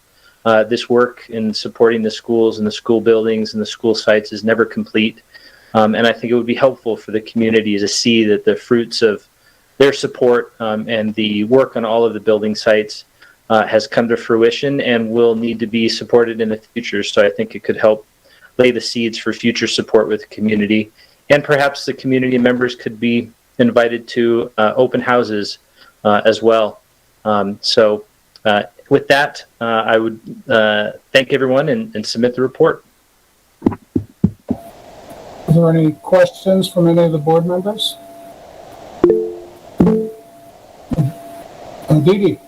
This work in supporting the schools and the school buildings and the school sites is never complete. And I think it would be helpful for the community to see that the fruits of their support and the work on all of the building sites has come to fruition and will need to be supported in the future. So I think it could help lay the seeds for future support with the community. And perhaps the community members could be invited to open houses as well. With that, I would thank everyone and submit the report. Are there any questions from any of the board members? Dee Dee.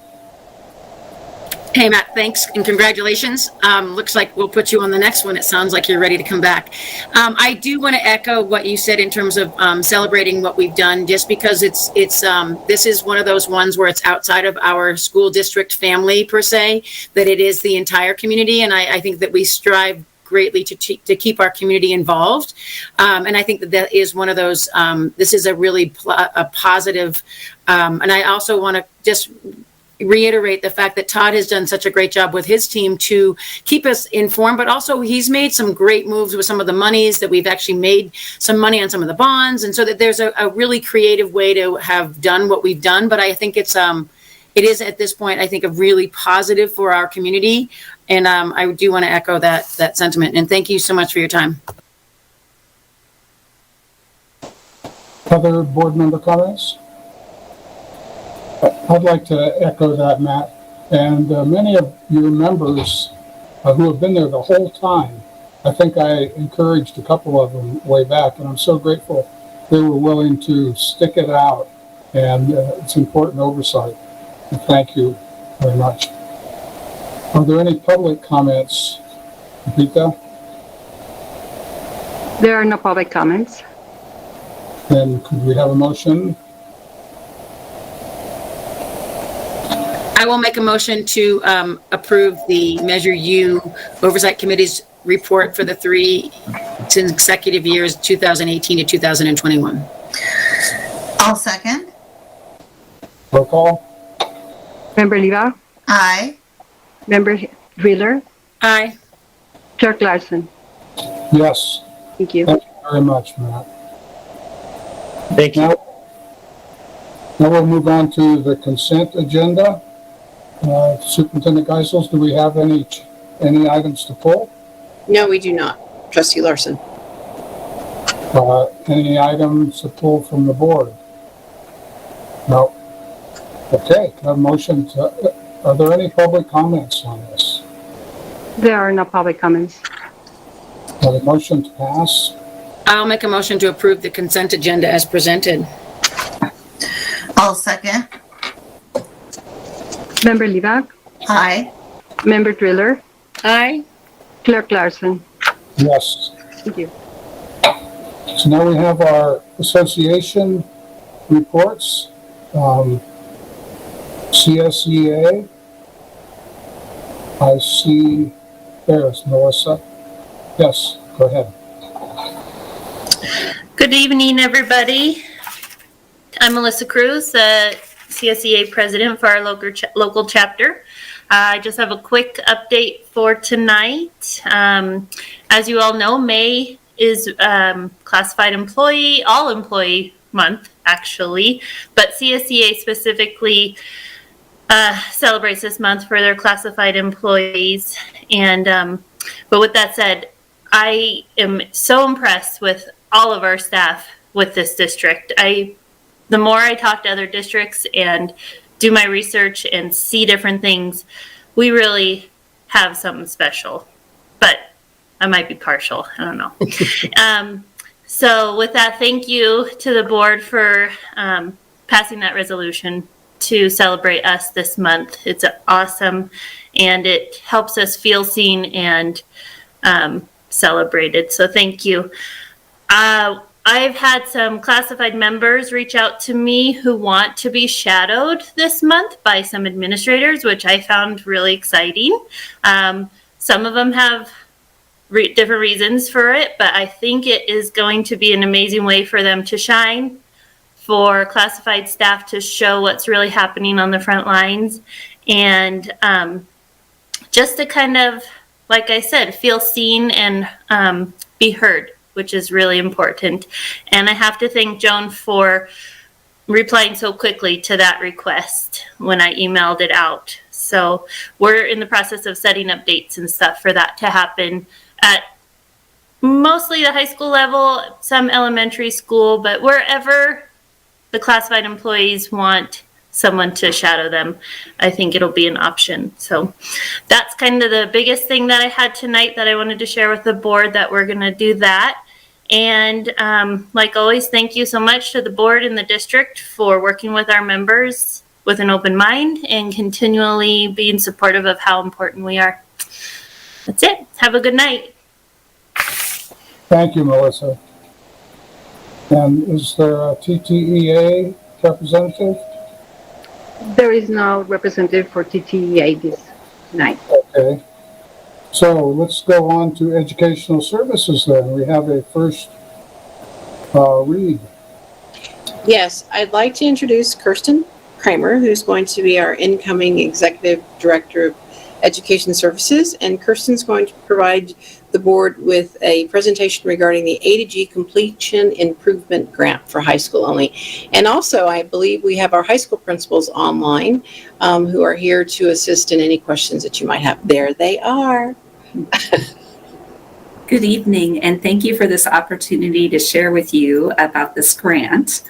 Hey, Matt, thanks and congratulations. Looks like we'll put you on the next one. It sounds like you're ready to come back. I do want to echo what you said in terms of celebrating what we've done, just because this is one of those ones where it's outside of our school district family per se, that it is the entire community. And I think that we strive greatly to keep our community involved. And I think that is one of those, this is a really a positive. And I also want to just reiterate the fact that Todd has done such a great job with his team to keep us informed, but also he's made some great moves with some of the monies that we've actually made some money on some of the bonds. And so that there's a really creative way to have done what we've done. But I think it is at this point, I think, a really positive for our community. And I do want to echo that sentiment. And thank you so much for your time. Other board member comments? I'd like to echo that, Matt. And many of your members who have been there the whole time, I think I encouraged a couple of them way back, and I'm so grateful they were willing to stick it out. And it's important oversight. And thank you very much. Are there any public comments, Rita? There are no public comments. Then could we have a motion? I will make a motion to approve the Measure U Oversight Committee's report for the 3 consecutive years, 2018 to 2021. I'll second. Roll call. Member Liva, Aye. Member Wheeler, Aye. Clerk Larson. Yes. Thank you. Thank you very much, Matt. Thank you. Now we'll move on to the consent agenda. Superintendent Geisels, do we have any items to pull? No, we do not. Trustee Larson. Any items to pull from the board? No. Okay, a motion to, are there any public comments on this? There are no public comments. A motion to pass? I'll make a motion to approve the consent agenda as presented. I'll second. Member Liva, Aye. Member Driller, Aye. Clerk Larson. Yes. Thank you. So now we have our association reports. CSEA. I see there's Melissa. Yes, go ahead. Good evening, everybody. I'm Melissa Cruz, the CSEA president for our local chapter. I just have a quick update for tonight. As you all know, May is classified employee, all employee month, actually, but CSEA specifically celebrates this month for their classified employees. And but with that said, I am so impressed with all of our staff with this district. The more I talk to other districts and do my research and see different things, we really have something special. But I might be partial. I don't know. So with that, thank you to the board for passing that resolution to celebrate us this month. It's awesome, and it helps us feel seen and celebrated. So thank you. I've had some classified members reach out to me who want to be shadowed this month by some administrators, which I found really exciting. Some of them have different reasons for it, but I think it is going to be an amazing way for them to shine, for classified staff to show what's really happening on the front lines, and just to kind of, like I said, feel seen and be heard, which is really important. And I have to thank Joan for replying so quickly to that request when I emailed it out. So we're in the process of setting up dates and stuff for that to happen at mostly the high school level, some elementary school, but wherever the classified employees want someone to shadow them, I think it'll be an option. So that's kind of the biggest thing that I had tonight that I wanted to share with the board, that we're going to do that. And like always, thank you so much to the board and the district for working with our members with an open mind and continually being supportive of how important we are. That's it. Have a good night. Thank you, Melissa. And is there a TTEA representative? There is no representative for TTEA this night. Okay. So let's go on to educational services then. We have a first read. Yes, I'd like to introduce Kirsten Kramer, who's going to be our incoming Executive Director of Education Services. And Kirsten's going to provide the board with a presentation regarding the A to G Completion Improvement Grant for high school only. And also, I believe we have our high school principals online who are here to assist in any questions that you might have. There they are. Good evening, and thank you for this opportunity to share with you about this grant.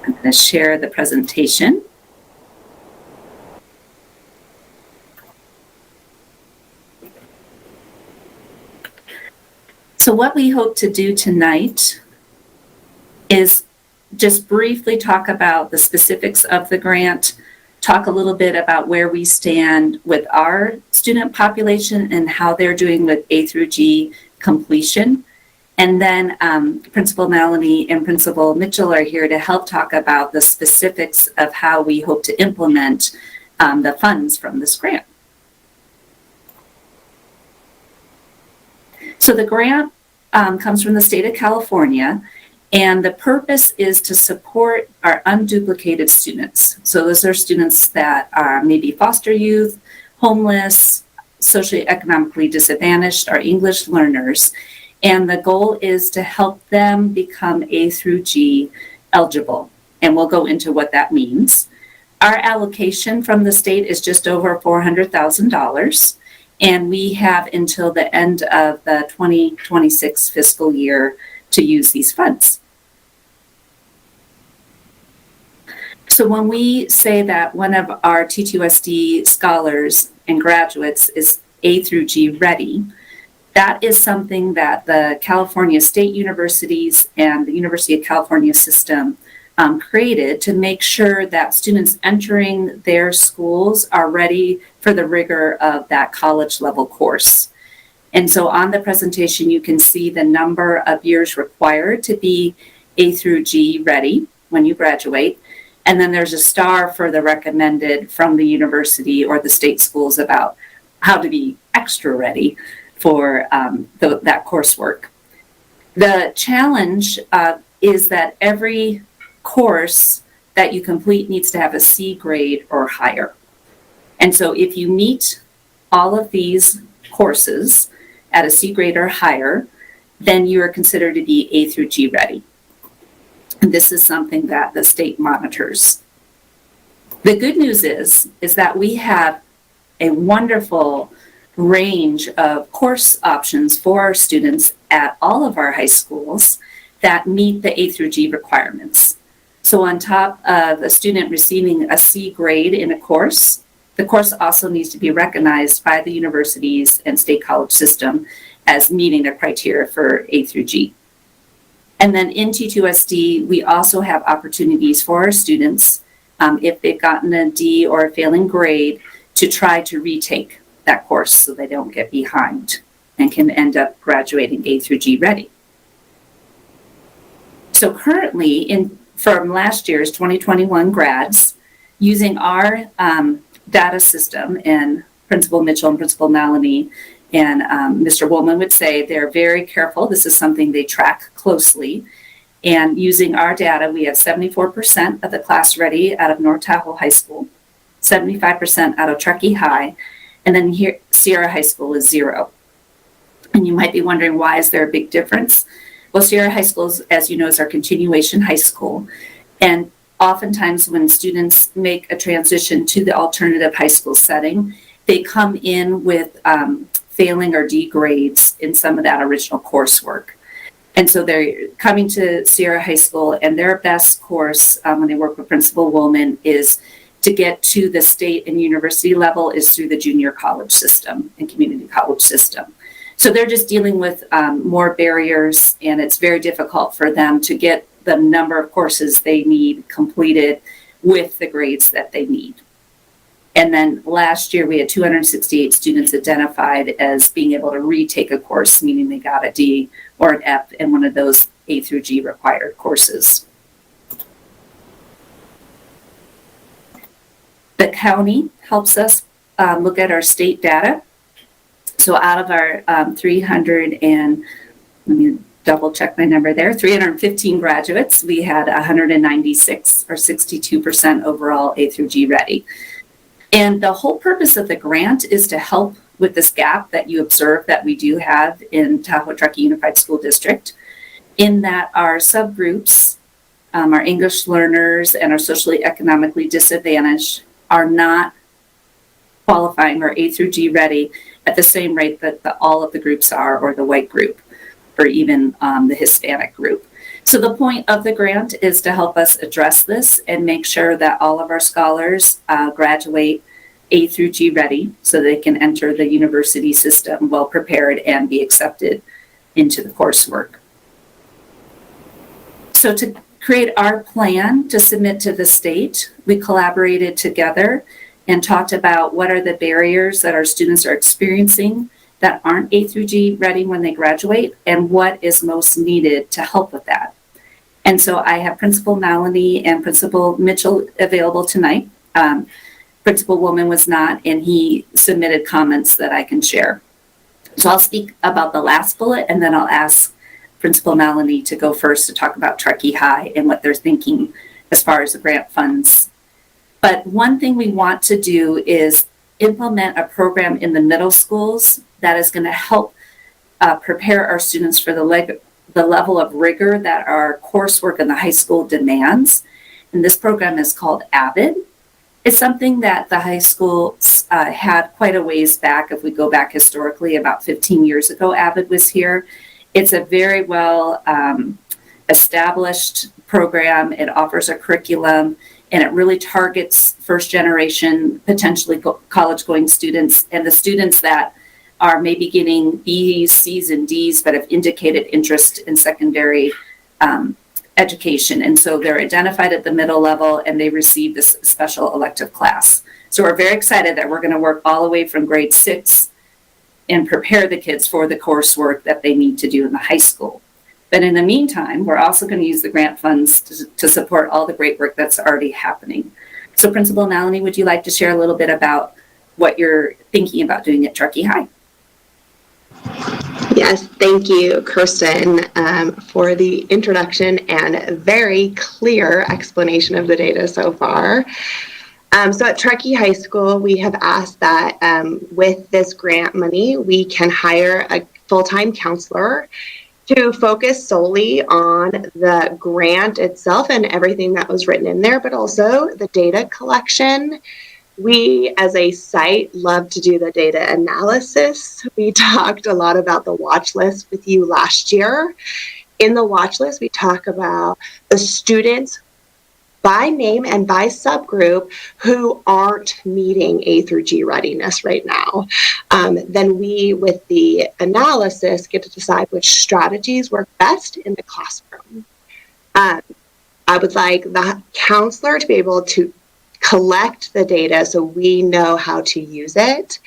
I'm going to share the presentation. So what we hope to do tonight is just briefly talk about the specifics of the grant, talk a little bit about where we stand with our student population and how they're doing with A through G completion. And then Principal Melanie and Principal Mitchell are here to help talk about the specifics of how we hope to implement the funds from this grant. So the grant comes from the state of California, and the purpose is to support our unduplicated students. So those are students that are maybe foster youth, homeless, socially economically disadvantaged, or English learners. And the goal is to help them become A through G eligible. And we'll go into what that means. Our allocation from the state is just over $400,000. And we have until the end of the 2026 fiscal year to use these funds. So when we say that one of our TTUSD scholars and graduates is A through G ready, that is something that the California State Universities and the University of California system created to make sure that students entering their schools are ready for the rigor of that college level course. And so on the presentation, you can see the number of years required to be A through G ready when you graduate. And then there's a star for the recommended from the university or the state schools about how to be extra ready for that coursework. The challenge is that every course that you complete needs to have a C grade or higher. And so if you meet all of these courses at a C grade or higher, then you are considered to be A through G ready. And this is something that the state monitors. The good news is that we have a wonderful range of course options for our students at all of our high schools that meet the A through G requirements. So on top of a student receiving a C grade in a course, the course also needs to be recognized by the universities and state college system as meeting the criteria for A through G. And then in TTUSD, we also have opportunities for our students, if they've gotten a D or a failing grade, to try to retake that course so they don't get behind and can end up graduating A through G ready. So currently, from last year's 2021 grads, using our data system, and Principal Mitchell and Principal Melanie and Mr. Woolman would say they're very careful. This is something they track closely. And using our data, we have 74% of the class ready out of North Tahoe High School, 75% out of Truckee High, and then here Sierra High School is 0. And you might be wondering, why is there a big difference? Well, Sierra High School, as you know, is our continuation high school. And oftentimes when students make a transition to the alternative high school setting, they come in with failing or D grades in some of that original coursework. And so they're coming to Sierra High School, and their best course when they work with Principal Woolman is to get to the state and university level is through the junior college system and community college system. So they're just dealing with more barriers, and it's very difficult for them to get the number of courses they need completed with the grades that they need. And then last year we had 268 students identified as being able to retake a course, meaning they got a D or an F in one of those A through G required courses. The county helps us look at our state data. So out of our 300 and, let me double check my number there, 315 graduates, we had 196 or 62% overall A through G ready. And the whole purpose of the grant is to help with this gap that you observe that we do have in Tahoe-Truckee Unified School District, in that our subgroups, our English learners and our socially economically disadvantaged are not qualifying or A through G ready at the same rate that all of the groups are, or the white group, or even the Hispanic group. So the point of the grant is to help us address this and make sure that all of our scholars graduate A through G ready so they can enter the university system well prepared and be accepted into the coursework. So to create our plan to submit to the state, we collaborated together and talked about what are the barriers that our students are experiencing that aren't A through G ready when they graduate, and what is most needed to help with that. And so I have Principal Maloney and Principal Mitchell available tonight. Principal Woolman was not, and he submitted comments that I can share. So I'll speak about the last bullet, and then I'll ask Principal Maloney to go first to talk about Truckee High and what they're thinking as far as the grant funds. But one thing we want to do is implement a program in the middle schools that is going to help prepare our students for the level of rigor that our coursework in the high school demands. And this program is called Avid. It's something that the high schools had quite a ways back. If we go back historically, about 15 years ago, Avid was here. It's a very well established program. It offers a curriculum, and it really targets first generation, potentially college going students, and the students that are maybe getting B's, C's, and D's, but have indicated interest in secondary education. And so they're identified at the middle level, and they receive this special elective class. So we're very excited that we're going to work all the way from grade 6 and prepare the kids for the coursework that they need to do in the high school. But in the meantime, we're also going to use the grant funds to support all the great work that's already happening. So Principal Maloney, would you like to share a little bit about what you're thinking about doing at Truckee High? Yes, thank you, Kirsten, for the introduction and very clear explanation of the data so far. So at Truckee High School, we have asked that with this grant money, we can hire a full-time counselor to focus solely on the grant itself and everything that was written in there, but also the data collection. We, as a site, love to do the data analysis. We talked a lot about the watch list with you last year. In the watch list, we talk about the students by name and by subgroup who aren't meeting A through G readiness right now. Then we, with the analysis, get to decide which strategies work best in the classroom. I would like the counselor to be able to collect the data so we know how to use it.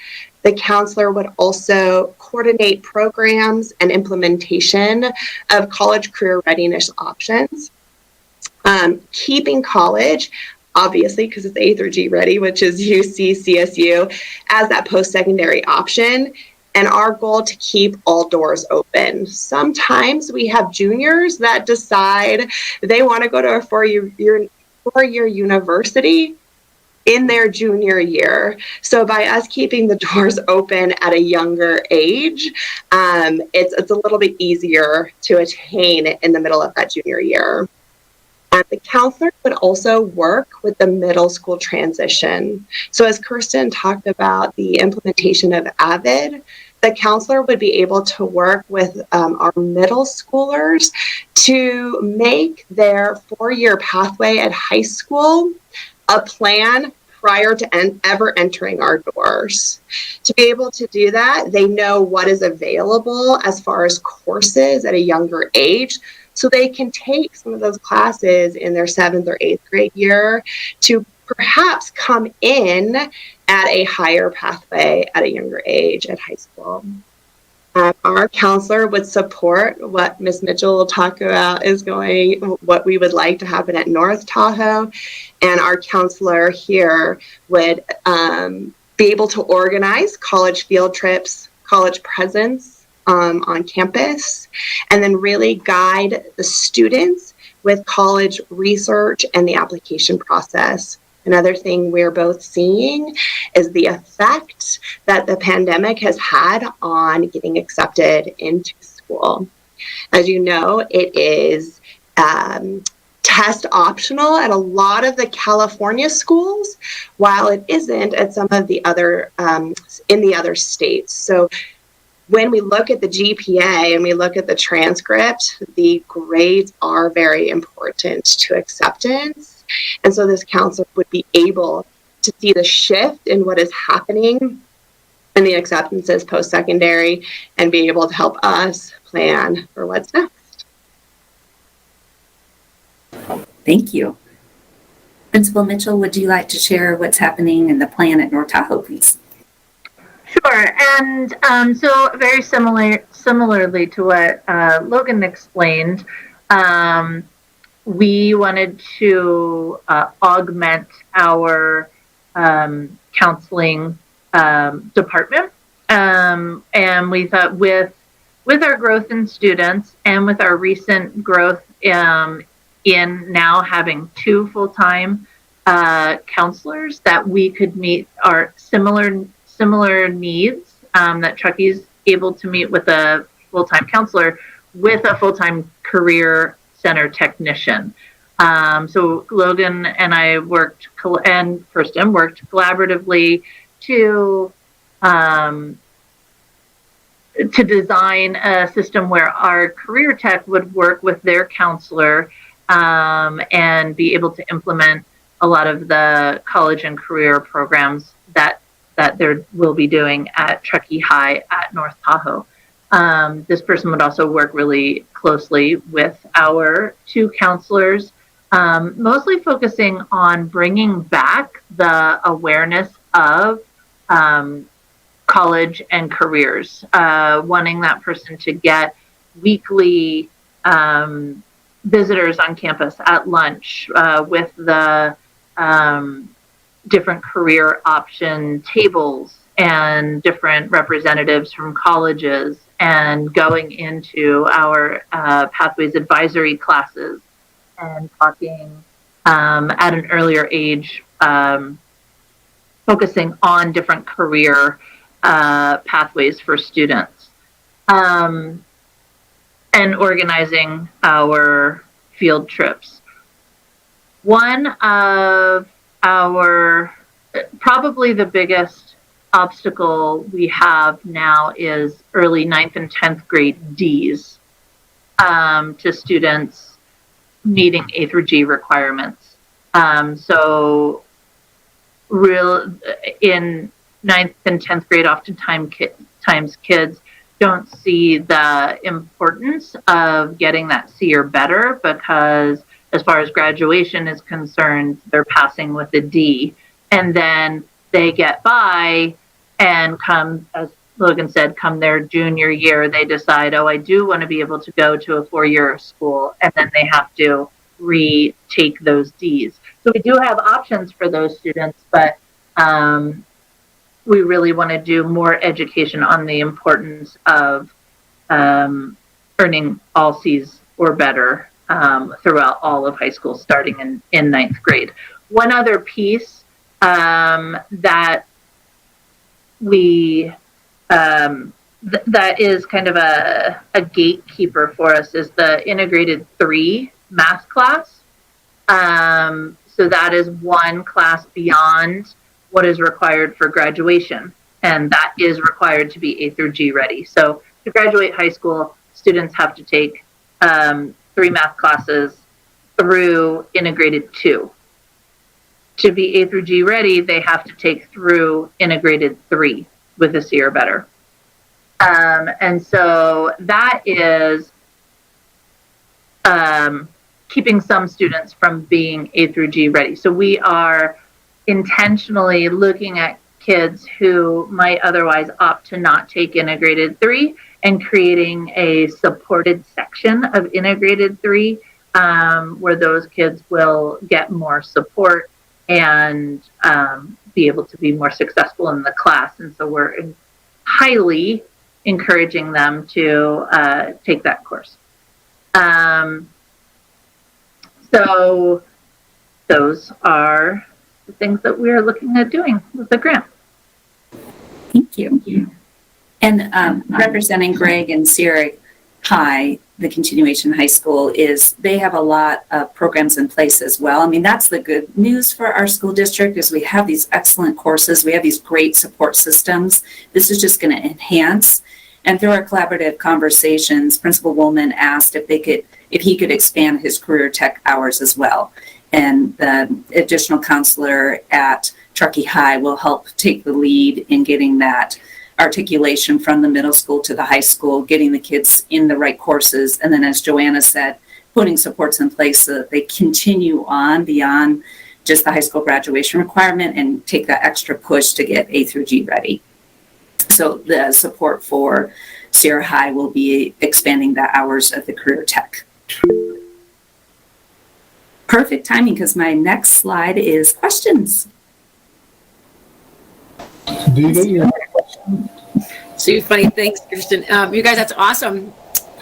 The counselor would also coordinate programs and implementation of college career readiness options. Keeping college, obviously, because it's A through G ready, which is UC, CSU, as that post-secondary option, and our goal to keep all doors open. Sometimes we have juniors that decide they want to go to a four-year university in their junior year. So by us keeping the doors open at a younger age, it's a little bit easier to attain in the middle of that junior year. The counselor would also work with the middle school transition. So as Kirsten talked about the implementation of Avid, the counselor would be able to work with our middle schoolers to make their 4-year pathway at high school a plan prior to ever entering our doors. To be able to do that, they know what is available as far as courses at a younger age, so they can take some of those classes in their 7th or 8th grade year to perhaps come in at a higher pathway at a younger age at high school. Our counselor would support what Ms. Mitchell will talk about what we would like to happen at North Tahoe. And our counselor here would be able to organize college field trips, college presence on campus, and then really guide the students with college research and the application process. Another thing we're both seeing is the effect that the pandemic has had on getting accepted into school. As you know, it is test optional at a lot of the California schools, while it isn't at some of the other, in the other states. So when we look at the GPA and we look at the transcript, the grades are very important to acceptance. And so this counselor would be able to see the shift in what is happening in the acceptances post-secondary and be able to help us plan for what's next. Thank you. Principal Mitchell, would you like to share what's happening in the plan at North Tahoe, please? Sure, and so very similarly to what Logan explained, we wanted to augment our counseling department, and we thought with our growth in students and with our recent growth in now having 2 full-time counselors, that we could meet our similar needs that Truckee's able to meet with a full-time counselor with a full-time career center technician. So Logan and I and Kirsten worked collaboratively to design a system where our career tech would work with their counselor and be able to implement a lot of the college and career programs that they will be doing at Truckee High at North Tahoe. This person would also work really closely with our 2 counselors, mostly focusing on bringing back the awareness of college and careers, wanting that person to get weekly visitors on campus at lunch with the different career option tables and different representatives from colleges, and going into our Pathways advisory classes and talking at an earlier age, focusing on different career pathways for students, and organizing our field trips. One of our, probably the biggest obstacle we have now is early 9th and 10th grade Ds to students meeting A through G requirements. So in 9th and 10th grade, oftentimes kids don't see the importance of getting that C or better, because as far as graduation is concerned, they're passing with a D. And then they get by and come, as Logan said, come their junior year, they decide, oh, I do want to be able to go to a 4-year school, and then they have to retake those Ds. So we do have options for those students, but we really want to do more education on the importance of earning all Cs or better throughout all of high school, starting in 9th grade. One other piece that we that is kind of a gatekeeper for us is the integrated 3 math class. So that is one class beyond what is required for graduation. And that is required to be A through G ready. So to graduate high school, students have to take 3 math classes through integrated 2. To be A through G ready, they have to take through integrated 3 with a C or better. And so that is keeping some students from being A through G ready. So we are intentionally looking at kids who might otherwise opt to not take integrated 3 and creating a supported section of integrated 3 where those kids will get more support and be able to be more successful in the class. And so we're highly encouraging them to take that course. So those are the things that we're looking at doing with the grant. Thank you. And representing Greg and Sierra High, the continuation high school, is they have a lot of programs in place as well. I mean, that's the good news for our school district is we have these excellent courses. We have these great support systems. This is just going to enhance. And through our collaborative conversations, Principal Woolman asked if he could expand his career tech hours as well. And the additional counselor at Truckee High will help take the lead in getting that articulation from the middle school to the high school, getting the kids in the right courses. And then, as Joanna said, putting supports in place so that they continue on beyond just the high school graduation requirement and take that extra push to get A through G ready. So the support for Sierra High will be expanding the hours of the career tech. Perfect timing because my next slide is questions. Do you get your question? So funny. Thanks, Kirsten. You guys, that's awesome.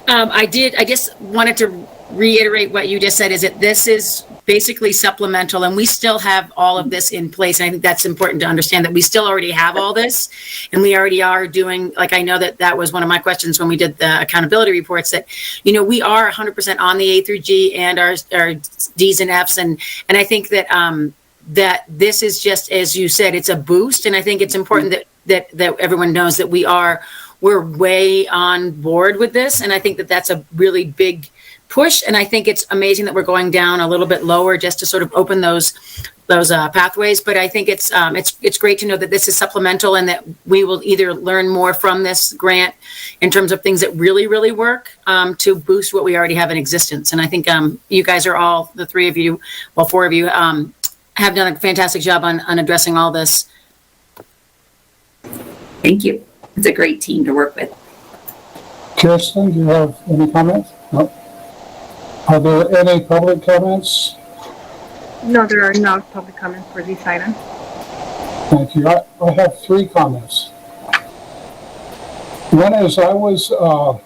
I just wanted to reiterate what you just said is that this is basically supplemental and we still have all of this in place. And I think that's important to understand that we still already have all this and we already are doing, like, I know that was one of my questions when we did the accountability reports that, we are 100% on the A through G and our D's and F's. And I think that, that this is just, as you said, it's a boost. And I think it's important that everyone knows that we're way on board with this. And I think that that's a really big push. And I think it's amazing that we're going down a little bit lower just to sort of open those pathways. But I think it's great to know that this is supplemental and that we will either learn more from this grant in terms of things that really, really work to boost what we already have in existence. And I think you guys are all, the 4 of you, have done a fantastic job on addressing all this. Thank you. It's a great team to work with. Kirsten, do you have any comments? No. Are there any public comments? No, there are no public comments for this item. Thank you. I have 3 comments. One is I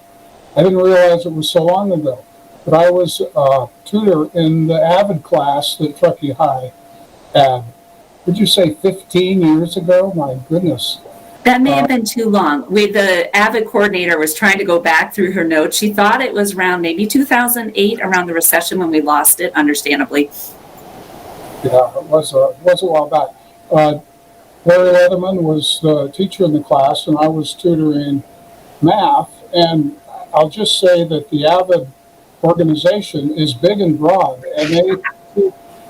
didn't realize it was so long ago, but I was a tutor in the Avid class that Truckee High had. Would you say 15 years ago? My goodness. That may have been too long. The Avid coordinator was trying to go back through her notes. She thought it was around maybe 2008, around the recession when we lost it, understandably. Yeah, it was a while back. Larry Leatherman was the teacher in the class, and I was tutoring math. And I'll just say that the Avid organization is big and broad, and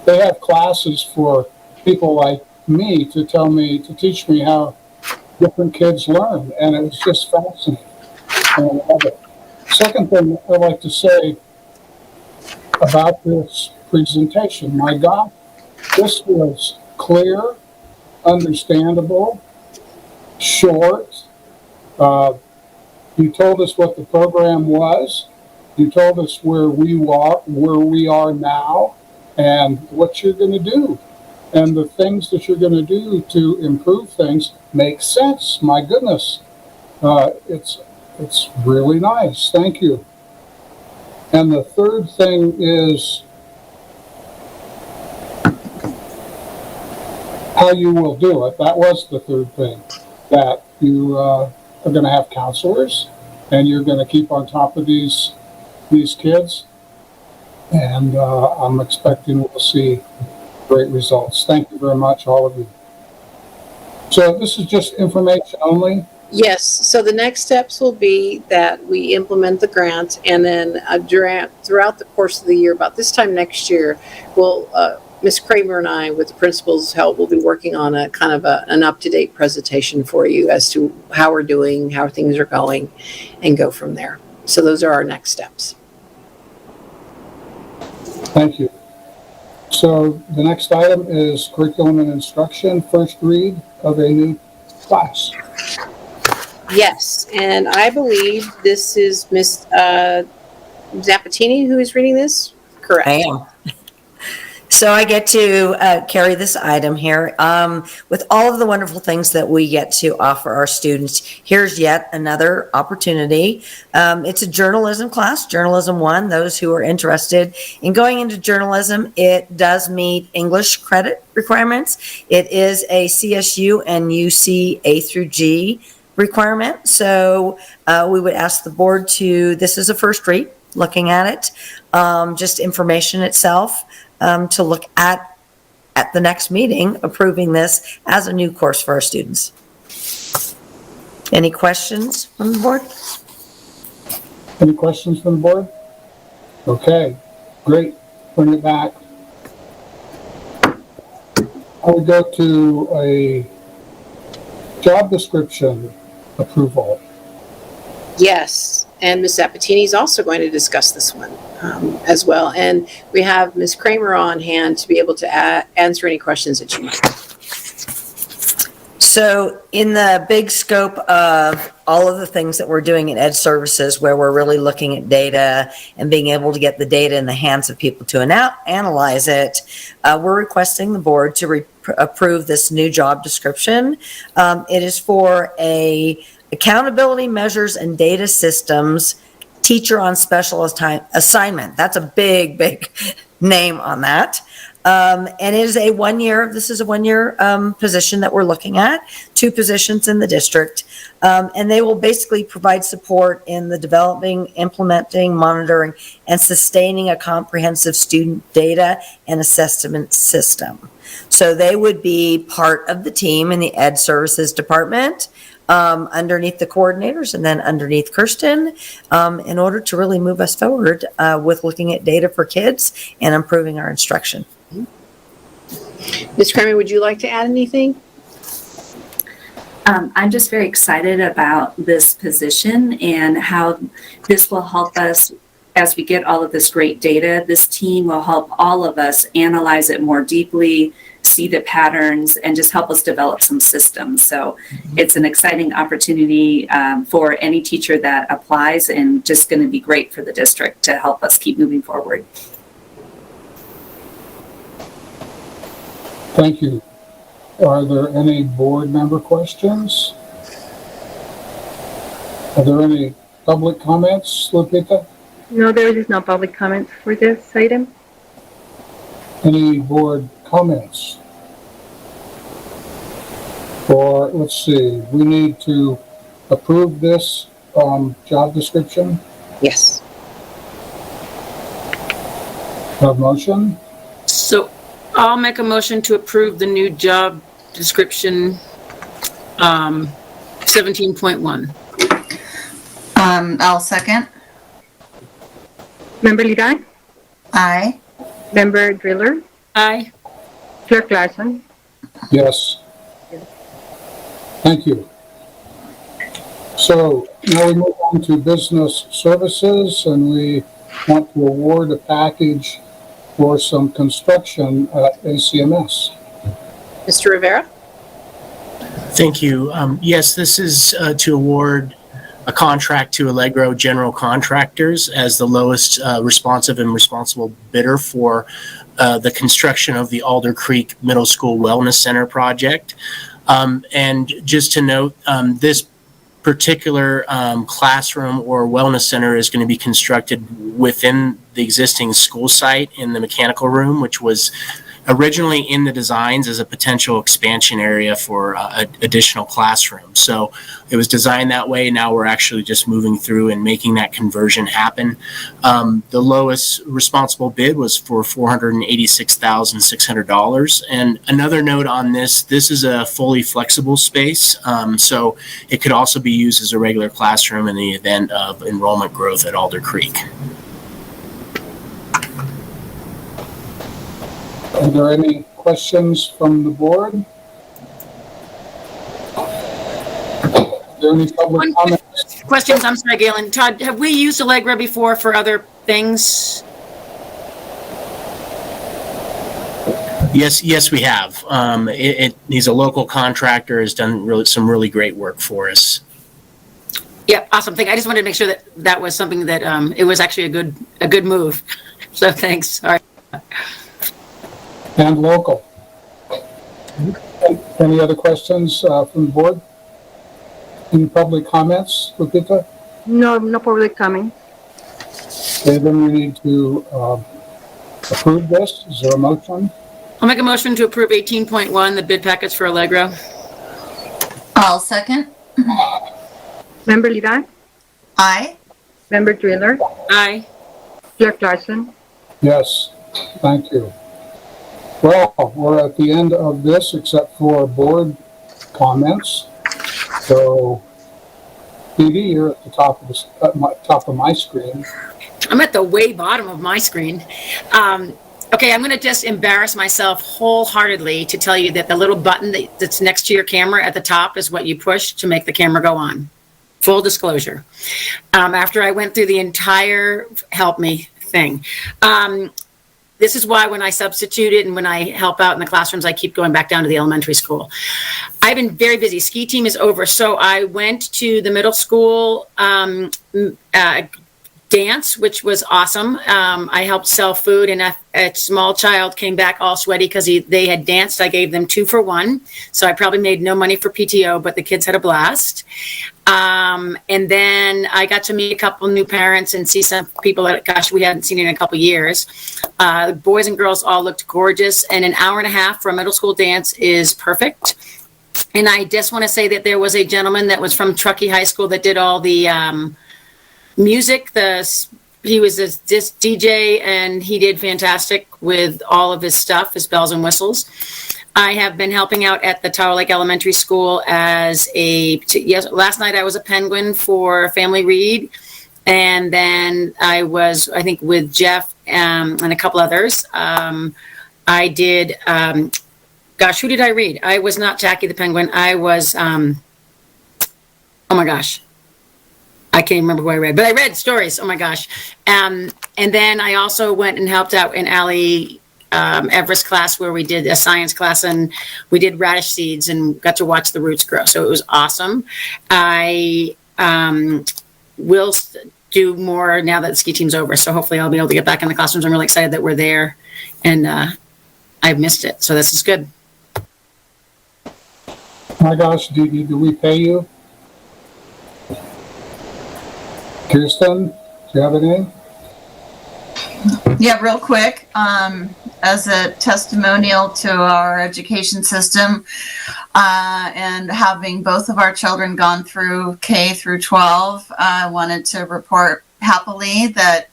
they have classes for people like me to teach me how different kids learn, and it was just fascinating. And I love it. Second thing I'd like to say about this presentation, my God, this was clear, understandable, short. You told us what the program was. You told us where we are now, and what you're going to do. And the things that you're going to do to improve things make sense. My goodness. It's really nice. Thank you. And the third thing is how you will do it. That was the third thing. That you are going to have counselors and you're going to keep on top of these kids. And I'm expecting we'll see great results. Thank you very much, all of you. So this is just information only. Yes, so the next steps will be that we implement the grant, and then throughout the course of the year, about this time next year, Ms. Kramer and I, with the principal's help, will be working on a kind of an up-to-date presentation for you as to how we're doing, how things are going, and go from there. So those are our next steps. Thank you. So the next item is curriculum and instruction, first read of a new class. Yes, and I believe this is Ms. Zapatini who is reading this? Correct. I am. So I get to carry this item here. With all of the wonderful things that we get to offer our students, here's yet another opportunity. It's a journalism class, Journalism 1. Those who are interested in going into journalism, it does meet English credit requirements. It is a CSU and UC A through G requirement. So we would ask the board this is a first read, looking at it, just information itself. To look at the next meeting, approving this as a new course for our students. Any questions from the board? Any questions from the board? Okay, great. Bring it back. I would go to a job description approval. Yes, and Ms. Zapatini is also going to discuss this one as well. And we have Ms. Kramer on hand to be able to answer any questions that you might have. So in the big scope of all of the things that we're doing in Ed Services, where we're really looking at data and being able to get the data in the hands of people to analyze it, we're requesting the board to approve this new job description. It is for a accountability measures and data systems teacher on special assignment. That's a big name on that. And it is this is a 1 year position that we're looking at, 2 positions in the district. And they will basically provide support in the developing, implementing, monitoring, and sustaining a comprehensive student data and assessment system. So they would be part of the team in the Ed Services Department, underneath the coordinators and then underneath Kirsten, in order to really move us forward with looking at data for kids and improving our instruction. Ms. Kramer, would you like to add anything? I'm just very excited about this position and how this will help us as we get all of this great data. This team will help all of us analyze it more deeply, see the patterns, and just help us develop some systems. So it's an exciting opportunity for any teacher that applies, and just going to be great for the district to help us keep moving forward. Thank you. Are there any board member questions? Are there any public comments, Lupita? No, there is no public comment for this item. Any board comments? Or, let's see, we need to approve this job description? Yes. Have motion? So I'll make a motion to approve the new job description, 17.1. I'll second. Member Liddai? Aye. Member Driller? Aye. Clerk Larson? Yes. Thank you. So now we move on to business services, and we want to award a package for some construction at ACMS. Mr. Rivera? Thank you. Yes, this is to award a contract to Allegro General Contractors as the lowest responsive and responsible bidder for the construction of the Alder Creek Middle School Wellness Center project. And just to note, this particular classroom or wellness center is going to be constructed within the existing school site in the mechanical room, which was originally in the designs as a potential expansion area for additional classrooms. So it was designed that way. Now we're actually just moving through and making that conversion happen. The lowest responsible bid was for $486,600. And another note on this is a fully flexible space. So it could also be used as a regular classroom in the event of enrollment growth at Alder Creek. Are there any questions from the board? Are there any public comments? Questions? I'm sorry, Galen. Todd, have we used Allegra before for other things? Yes, we have. He's a local contractor, has done some really great work for us. Yeah, awesome thing. I just wanted to make sure that that was something that it was actually a good move. So thanks. Sorry. And local. Any other questions from the board? Any public comments, Lupita? No public comment. Okay, then we need to approve this. Is there a motion? I'll make a motion to approve 18.1, the bid package for Allegra. I'll second. Member Levi? Aye. Member Driller? Aye. Clerk Larson? Yes, thank you. Well, we're at the end of this except for board comments. So, Dee Dee, you're at the top of my screen. I'm at the way bottom of my screen. Okay, I'm going to just embarrass myself wholeheartedly to tell you that the little button that's next to your camera at the top is what you push to make the camera go on. Full disclosure. After I went through the entire help me thing. This is why when I substituted and when I help out in the classrooms, I keep going back down to the elementary school. I've been very busy. Ski team is over. So I went to the middle school dance, which was awesome. I helped sell food, and a small child came back all sweaty because they had danced. I gave them 2 for 1. So I probably made no money for PTO, but the kids had a blast. And then I got to meet a couple new parents and see some people that, gosh, we hadn't seen in a couple years. Boys and girls all looked gorgeous, and an hour and a half for a middle school dance is perfect. And I just want to say that there was a gentleman that was from Truckee High School that did all the music. He was this DJ, and he did fantastic with all of his stuff, his bells and whistles. I have been helping out at the Tower Lake Elementary School last night I was a penguin for Family Read. And then I was, I think, with Jeff and a couple others. I did, gosh, who did I read? I was not Jackie the Penguin. I was, oh my gosh. I can't remember who I read, but I read stories. Oh my gosh. And then I also went and helped out in Allie Everest class where we did a science class, and we did radish seeds and got to watch the roots grow. So it was awesome. I will do more now that the ski team's over. So hopefully I'll be able to get back in the classrooms. I'm really excited that we're there, and I've missed it. So this is good. My gosh, Dee Dee, do we pay you? Kirsten, do you have anything? Yeah, real quick, as a testimonial to our education system, and having both of our children gone through K through 12, I wanted to report happily that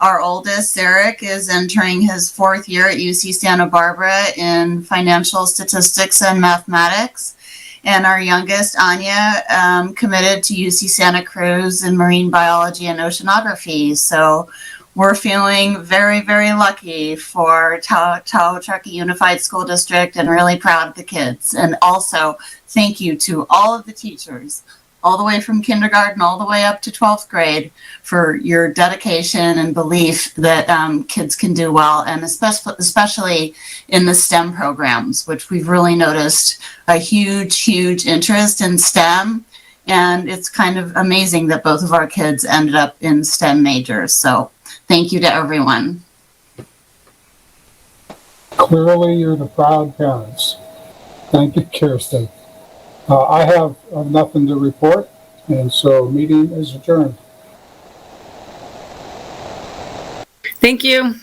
our oldest, Eric, is entering his 4th year at UC Santa Barbara in financial statistics and mathematics. And our youngest, Anya, committed to UC Santa Cruz in marine biology and oceanography. So we're feeling very, very lucky for Tahoe Truckee Unified School District, and really proud of the kids. And also, thank you to all of the teachers, all the way from kindergarten all the way up to 12th grade, for your dedication and belief that kids can do well, and especially in the STEM programs, which we've really noticed a huge interest in STEM. And it's kind of amazing that both of our kids ended up in STEM majors. So thank you to everyone. Clearly, you're the proud parents. Thank you, Kirsten. I have nothing to report, and so meeting is adjourned. Thank you.